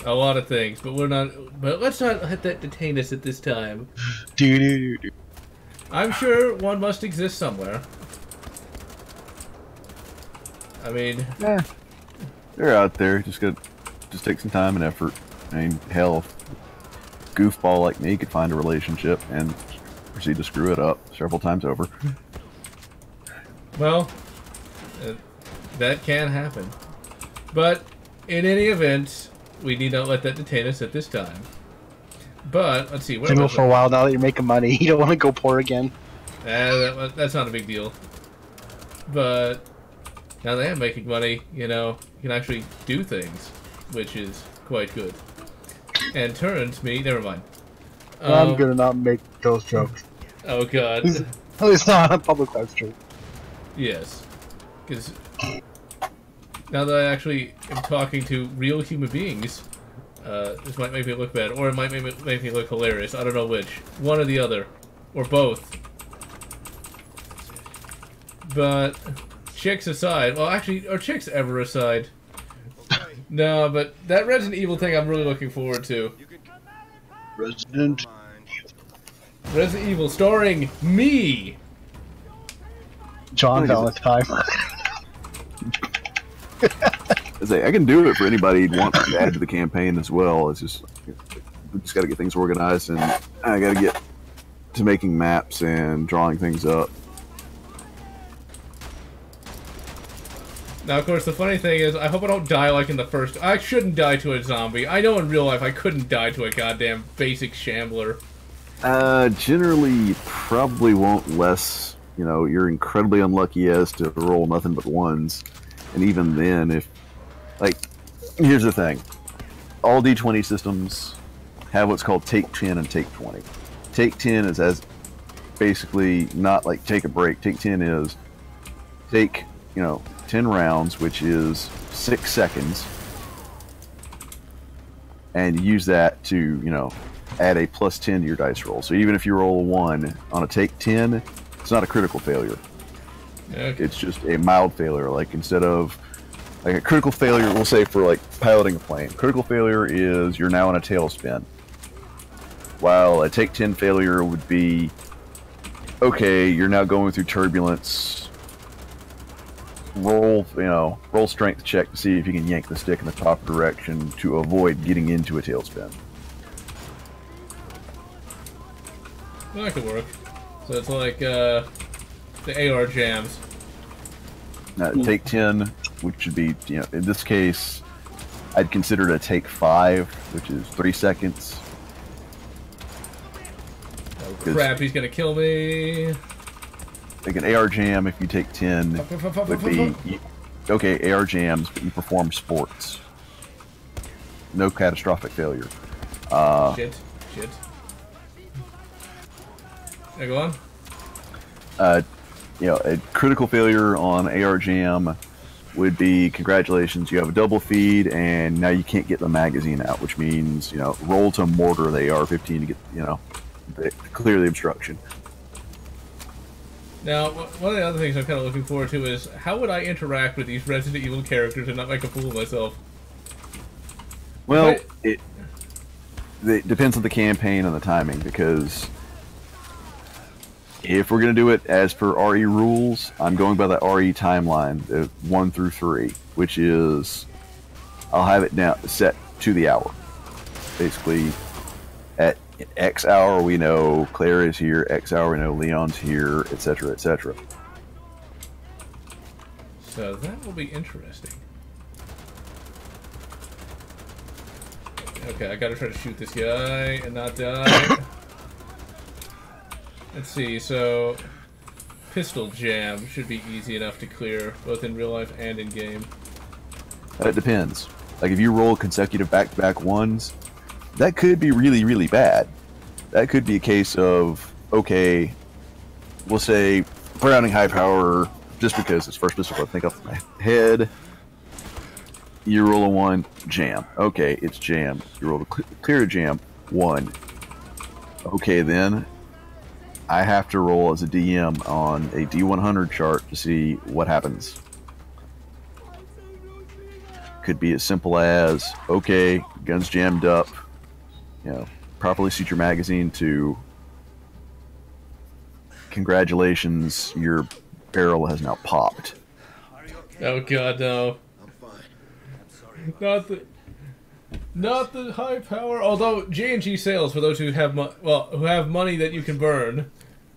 A lot of things, but we're not. But let's not let that detain us at this time. I'm sure one must exist somewhere. I mean, they're out there. Just take some time and effort. I mean, hell, goofball like me could find a relationship and proceed to screw it up several times over. Well, that can happen. But in any event, we need not let that detain us at this time. But let's see. Single for a while now that you're making money. You don't want to go poor again. That's not a big deal. But now that I am making money, you can actually do things, which is quite good. And turns me. Never mind. I'm gonna not make those jokes. Oh God. At least not on public live stream. Yes, because now that I actually am talking to real human beings, this might make me look bad, or it might make me look hilarious. I don't know which. One or the other. Or both. But, chicks aside, well actually, are chicks ever aside? No, but that Resident Evil thing I'm really looking forward to. Resident Evil starring me! John Valentine. I can do it for anybody who wants to add to the campaign as well. It's just we just got to get things organized, and I got to get to making maps and drawing things up. Now, of course, the funny thing is, I hope I don't die like in the first. I shouldn't die to a zombie. I know in real life I couldn't die to a goddamn basic shambler. Generally, you probably won't less. You're incredibly unlucky as to roll nothing but ones. And even then, here's the thing. All D20 systems have what's called Take 10 and Take 20. Take 10 is as basically not like take a break. Take 10 is take, 10 rounds, which is 6 seconds, and use that to, add a plus 10 to your dice roll. So even if you roll a 1 on a take 10, it's not a critical failure. Okay. It's just a mild failure. Like instead of like a critical failure, we'll say for like piloting a plane. Critical failure is you're now in a tailspin. While a take 10 failure would be, okay, you're now going through turbulence. Roll strength check to see if you can yank the stick in the proper direction to avoid getting into a tailspin. Well, that could work. So it's like the AR jams. Take 10, which would be, in this case, I'd consider it a take 5, which is 3 seconds. Oh crap, he's gonna kill me. Like an AR jam, if you take 10, would be, okay, AR jams, but you perform sports. No catastrophic failure. Shit. Yeah, go on. A critical failure on AR jam would be, congratulations, you have a double feed, and now you can't get the magazine out, which means, roll to mortar the AR-15 to get, clear the obstruction. Now, one of the other things I'm kind of looking forward to is how would I interact with these Resident Evil characters and not make a fool of myself? Well, it depends on the campaign and the timing, because if we're going to do it as per RE rules, I'm going by the RE timeline, 1 through 3, which is, I'll have it now set to the hour. Basically, at X hour we know Claire is here, X hour we know Leon's here, etc., etc. So that will be interesting. Okay, I gotta try to shoot this guy and not die. Let's see, so pistol jam should be easy enough to clear, both in real life and in game. It depends. Like if you roll consecutive back-to-back ones, that could be really, really bad. That could be a case of, okay, we'll say Browning high power, just because it's first pistol I think off my head. You roll a 1, jam. Okay, it's jam. You roll a clear jam, 1. Okay, then I have to roll as a DM on a D100 chart to see what happens. Could be as simple as, okay, gun's jammed up, properly seat your magazine, to congratulations, your barrel has now popped. Oh god, no. Not the high power. Although J&G sales, for those who have who have money that you can burn,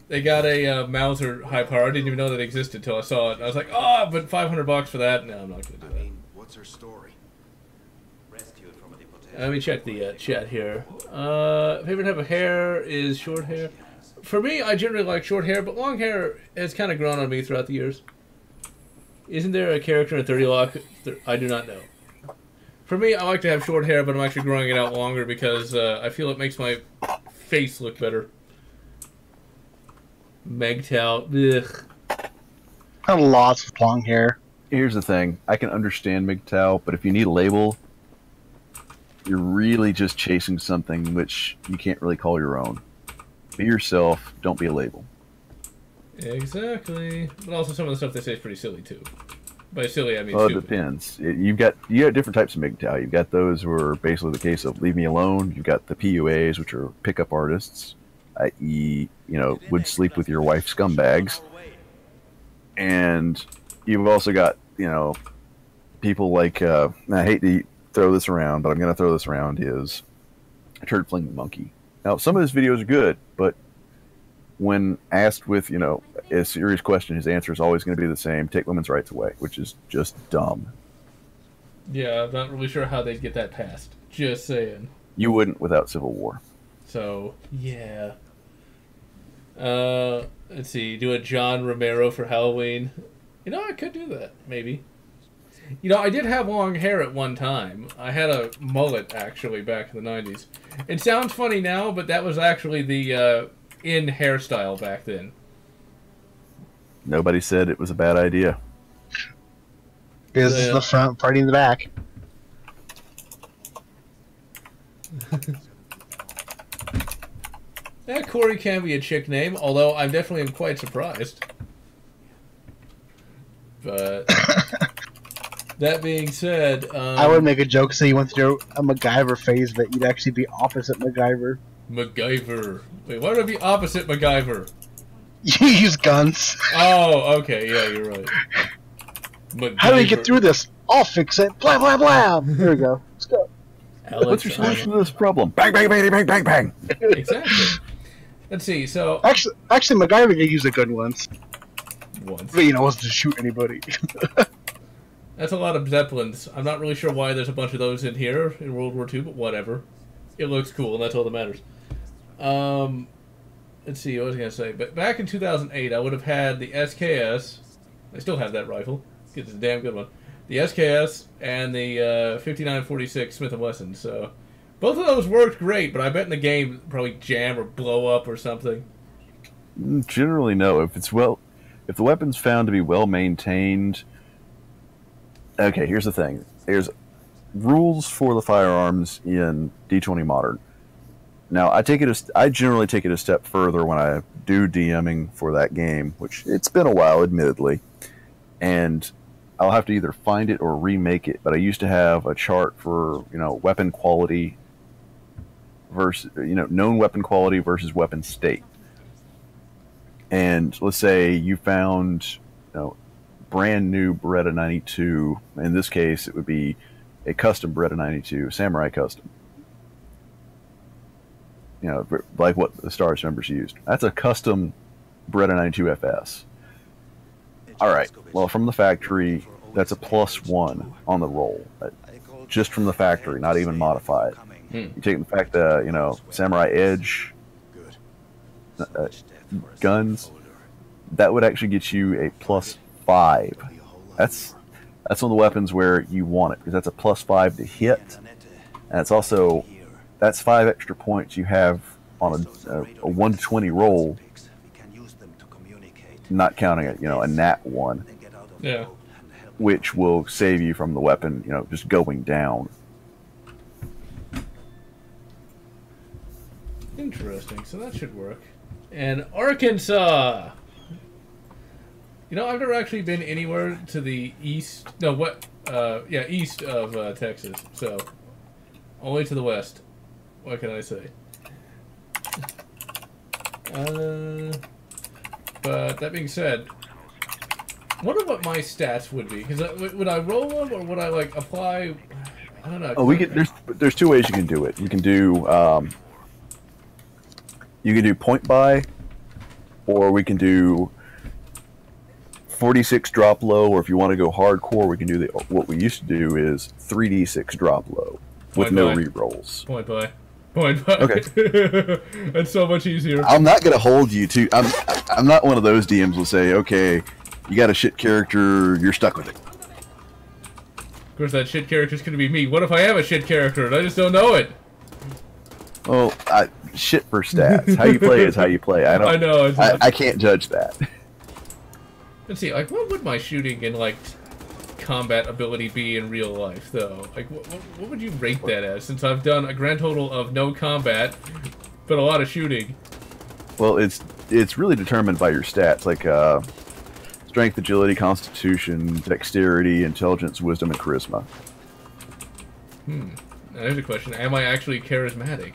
they got a Mauser high power. I didn't even know that existed until I saw it. I was like, oh, but $500 for that? No, I'm not going to do that. What's her story? Rescued from a deportation. Let me check the chat here. Favorite type of hair is short hair. For me, I generally like short hair, but long hair has kind of grown on me throughout the years. Isn't there a character in 30 Lock? I do not know. For me, I like to have short hair, but I'm actually growing it out longer because I feel it makes my face look better. Megtal. Ugh. I have lots of long hair. Here's the thing. I can understand MGTOW, but if you need a label, you're really just chasing something which you can't really call your own. Be yourself. Don't be a label. Exactly. But also some of the stuff they say is pretty silly, too. By silly, I mean Well, it stupid. depends. You got different types of MGTOW. You've got those who are basically the case of leave me alone. You've got the PUAs, which are pickup artists, i.e., would sleep with your wife scumbags. And you've also got, people like, I hate to throw this around, but I'm going to throw this around, is Turd Fling Monkey. Now, some of his videos are good, but when asked with, a serious question, his answer is always going to be the same: take women's rights away, which is just dumb. Yeah, I'm not really sure how they'd get that passed. Just saying. You wouldn't without Civil War. So, yeah. Let's see. Do a John Romero for Halloween. I could do that, maybe. I did have long hair at one time. I had a mullet, actually, back in the 90s. It sounds funny now, but that was actually the in hairstyle back then. Nobody said it was a bad idea. Business in the front, party in the back. Yeah, Corey can be a chick name, although I definitely am quite surprised. But that being said, I would make a joke saying you went through a MacGyver phase, but you'd actually be opposite MacGyver. MacGyver. Wait, why would I be opposite MacGyver? You use guns. Oh, okay, yeah, you're right. How do we get through this? I'll fix it. Blah blah blah. Here we go. Let's go. What's your solution to this problem? Bang, bang, bang, bang, bang, bang. Exactly. Let's see. So Actually, MacGyver did use a gun once, once. but it wasn't to shoot anybody. That's a lot of Zeppelins. I'm not really sure why there's a bunch of those in here in World War II, but whatever. It looks cool, and that's all that matters. Let's see, what was I going to say? But back in 2008, I would have had the SKS. I still have that rifle. It's a damn good one. The SKS and the 5946 Smith & Wesson. So both of those worked great, but I bet in the game it'd probably jam or blow up or something. Generally, no. If the weapon's found to be well maintained. Okay, here's the thing. There's rules for the firearms in D20 Modern. Now, I generally take it a step further when I do DMing for that game, which it's been a while, admittedly, and I'll have to either find it or remake it. But I used to have a chart for weapon quality versus known weapon quality versus weapon state. And let's say you found brand new Beretta 92. In this case, it would be a custom Beretta 92, Samurai Custom. Like what the Stars members used. That's a custom Beretta 92 FS. Alright, well, from the factory, that's a +1 on the roll. Just from the factory, not even modified. You take the fact that, Samurai Edge guns, that would actually get you a +5. That's one of the weapons where you want it, because that's a +5 to hit, and it's also... That's 5 extra points you have on a 1 to 20 roll, not counting a nat 1, Yeah. which will save you from the weapon, just going down. Interesting. So that should work. And Arkansas. I've never actually been anywhere to the east. No, what? East of Texas. So only to the west. What can I say? But that being said, I wonder what my stats would be. Because would I roll them or would I apply? I don't know. Oh, there's two ways you can do it. You can do point buy, or we can do 46 drop low. Or if you want to go hardcore, we can do what we used to do is 3d6 drop low with no re-rolls. Point buy. Point buy. Okay. That's so much easier. I'm not gonna hold you to. I'm not one of those DMs will say, okay, you got a shit character, you're stuck with it. Of course, that shit character's gonna be me. What if I am a shit character and I just don't know it? Well, shit for stats. How you play is how you play. I know. I can't judge that. Let's see. What would my shooting and combat ability be in real life, though? What would you rate that as? Since I've done a grand total of no combat, but a lot of shooting. Well, it's really determined by your stats, like strength, agility, constitution, dexterity, intelligence, wisdom, and charisma. Now, there's a question. Am I actually charismatic?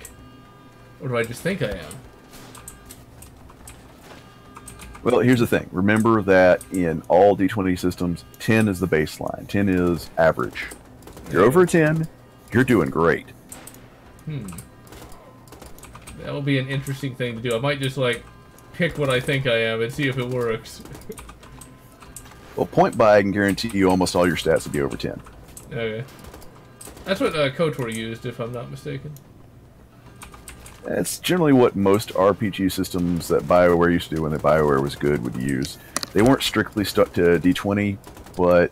Or do I just think I am? Well, here's the thing. Remember that in all D20 systems, 10 is the baseline. 10 is average. If you're over a 10, you're doing great. That will be an interesting thing to do. I might just, pick what I think I am and see if it works. Well, point buy, I can guarantee you almost all your stats will be over 10. Okay. That's what KOTOR used, if I'm not mistaken. That's generally what most RPG systems that BioWare used to do when the BioWare was good would use. They weren't strictly stuck to D20, but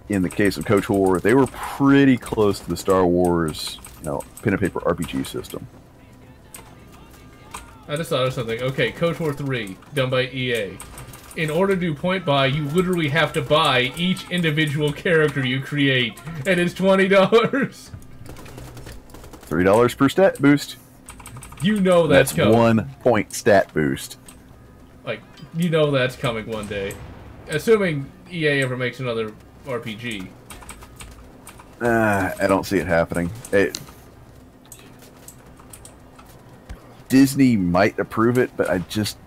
in the case of KOTOR, they were pretty close to the Star Wars, pen and paper RPG system. I just thought of something. Okay, KOTOR 3, done by EA. In order to do point buy, you literally have to buy each individual character you create, and it's $20. $3 per stat boost. You know that's coming. 1 point stat boost. Like, you know that's coming one day. Assuming EA ever makes another RPG. I don't see it happening. Disney might approve it, but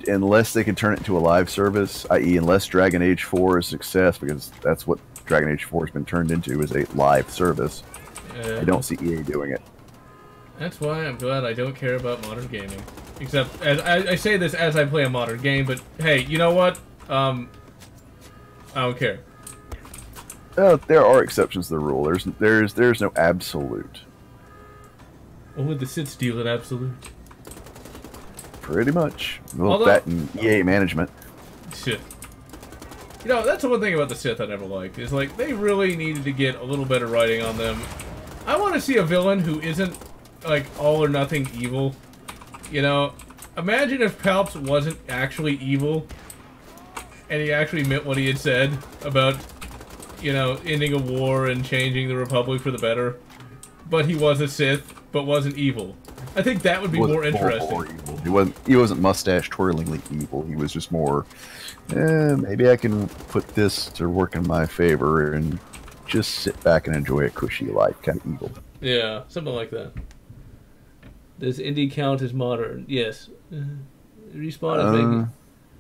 unless they can turn it into a live service, i.e. unless Dragon Age 4 is a success, because that's what Dragon Age 4 has been turned into, is a live service. I don't see EA doing it. That's why I'm glad I don't care about modern gaming. Except, as I say this as I play a modern game, but hey, you know what? I don't care. There are exceptions to the rule. There's no absolute. Only the Sith steal an absolute. Pretty much. Well, Although, that and EA management. Shit. You know, that's the one thing about the Sith I never liked, is like, they really needed to get a little better writing on them. I want to see a villain who isn't, like, all or nothing evil. You know, imagine if Palps wasn't actually evil, and he actually meant what he had said about, you know, ending a war and changing the Republic for the better. But he was a Sith, but wasn't evil. I think that would be more interesting. He wasn't mustache twirlingly evil. He was just more, maybe I can put this to work in my favor and just sit back and enjoy a cushy life kind of evil. Yeah, something like that. Does indie count as modern? Yes. Respawn is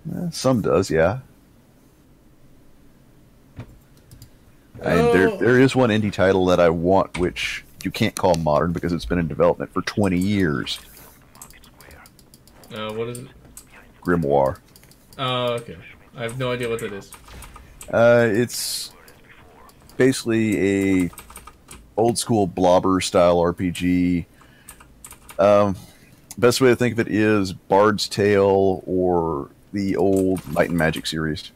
making... Some does, yeah. And there is one indie title that I want, which you can't call modern because it's been in development for 20 years. What is it? Grimoire. Oh, okay. I have no idea what that is. It's basically a old school blobber style RPG. Best way to think of it is Bard's Tale or the old Might and Magic series.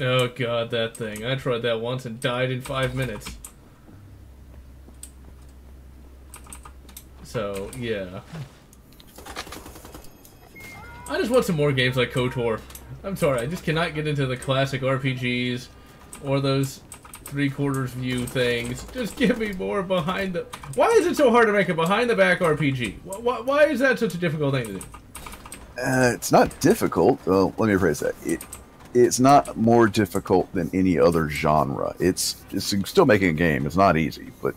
Oh god, that thing. I tried that once and died in 5 minutes. So, yeah. I just want some more games like KOTOR. I'm sorry, I just cannot get into the classic RPGs or those three-quarters view things. Just give me more behind the... Why is it so hard to make a behind-the-back RPG? Why is that such a difficult thing to do? It's not difficult. Well, let me rephrase that. It's not more difficult than any other genre. It's still making a game. It's not easy, but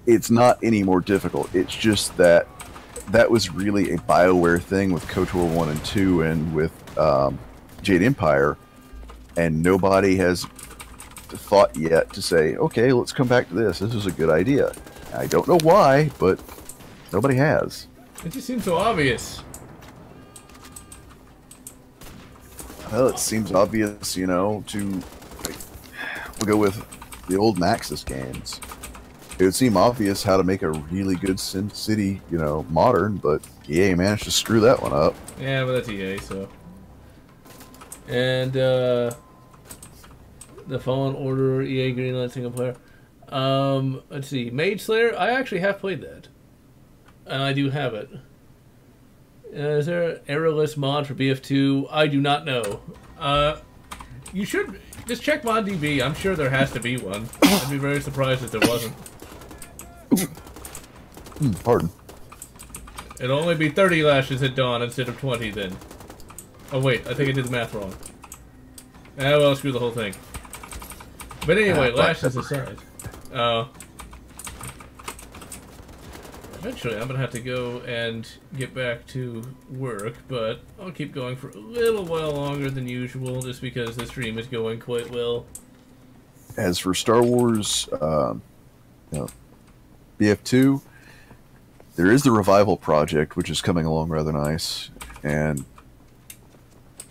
it's not any more difficult. It's just that was really a BioWare thing with KOTOR 1 and 2 and with Jade Empire, and nobody has thought yet to say, okay, let's come back to this. This is a good idea. I don't know why, but nobody has. It just seems so obvious. Well, it seems obvious, you know, we'll go with the old Maxis games. It would seem obvious how to make a really good Sin City, you know, modern, but EA managed to screw that one up. Yeah, but that's EA, so. And, the Fallen Order, EA Greenlight single player. Let's see, Mage Slayer, I actually have played that. And I do have it. Is there an errorless mod for BF2? I do not know. You should just check ModDB. I'm sure there has to be one. I'd be very surprised if there wasn't. Pardon. It'll only be 30 lashes at dawn instead of 20 then. Oh wait, I think I did the math wrong. Ah, well, screw the whole thing. But anyway, lashes aside. Eventually, I'm going to have to go and get back to work, but I'll keep going for a little while longer than usual, just because the stream is going quite well. As for Star Wars, BF2, there is the Revival Project, which is coming along rather nice, and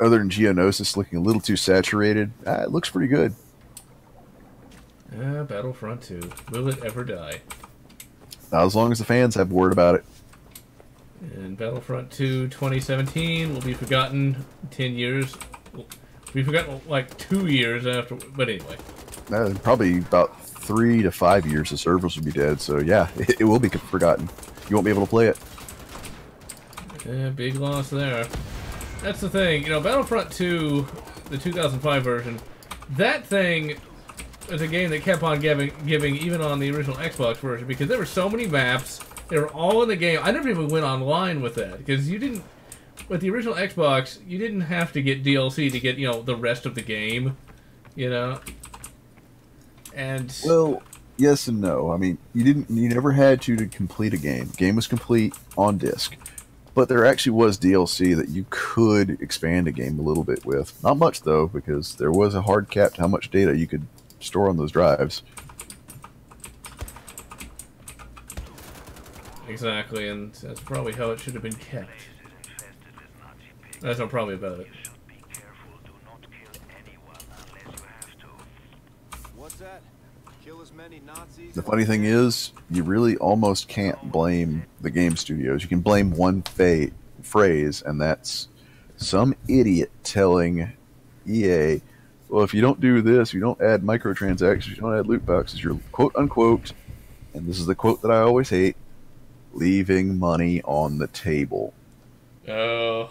other than Geonosis looking a little too saturated, it looks pretty good. Battlefront 2. Will it ever die? Not as long as the fans have word about it. And Battlefront 2 2017 will be forgotten 10 years. Will be forgotten like 2 years after. But anyway. Probably about 3 to 5 years the servers will be dead. So yeah, it will be forgotten. You won't be able to play it. Yeah, big loss there. That's the thing, you know, Battlefront 2, the 2005 version, that thing was a game that kept on giving even on the original Xbox version, because there were so many maps, they were all in the game. I never even went online with that, because you didn't, with the original Xbox, you didn't have to get DLC to get, you know, the rest of the game, you know? And... Well, yes and no. I mean, you never had to complete a game. The game was complete on disc. But there actually was DLC that you could expand a game a little bit with. Not much, though, because there was a hard cap to how much data you could store on those drives. Exactly, and that's probably how it should have been kept. That's not probably about it. What's that? Kill as many Nazis? The funny thing is, you really almost can't blame the game studios. You can blame one phrase, and that's some idiot telling EA, well, if you don't do this, you don't add microtransactions, you don't add loot boxes, you're quote-unquote, and this is the quote that I always hate, leaving money on the table. Oh.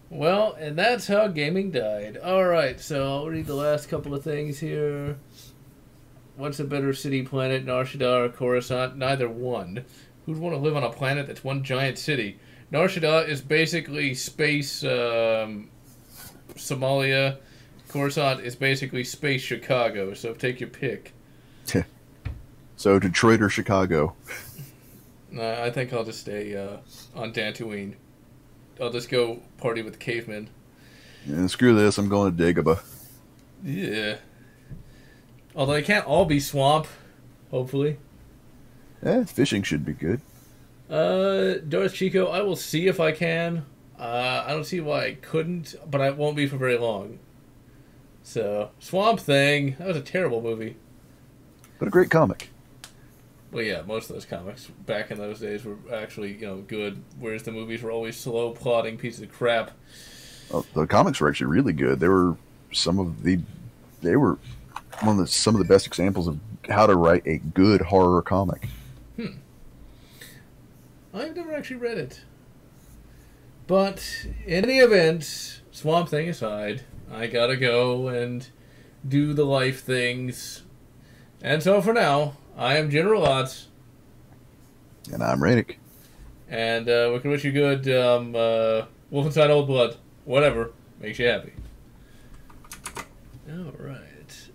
Well, and that's how gaming died. Alright, so I'll read the last couple of things here. What's a better city planet, Nar Shaddaa or Coruscant? Neither one. Who'd want to live on a planet that's one giant city? Nar Shaddaa is basically space Somalia. Coruscant is basically space Chicago, so take your pick. So Detroit or Chicago? I think I'll just stay on Dantooine. I'll just go party with cavemen. Yeah, screw this, I'm going to Dagobah. Yeah. Although they can't all be swamp, hopefully. Fishing should be good. Darth Chico, I will see if I can. I don't see why I couldn't, but I won't be for very long. So, Swamp Thing, that was a terrible movie. But a great comic. Well, yeah, most of those comics back in those days were actually, you know, good, whereas the movies were always slow, plodding pieces of crap. Well, the comics were actually really good. They were some of the best examples of how to write a good horror comic. I've never actually read it. But in any event, Swamp Thing aside, I gotta go and do the life things. And so for now, I am General Lotz. And I'm Radic. And we can wish you good Wolfenstein Old Blood. Whatever makes you happy. Alright.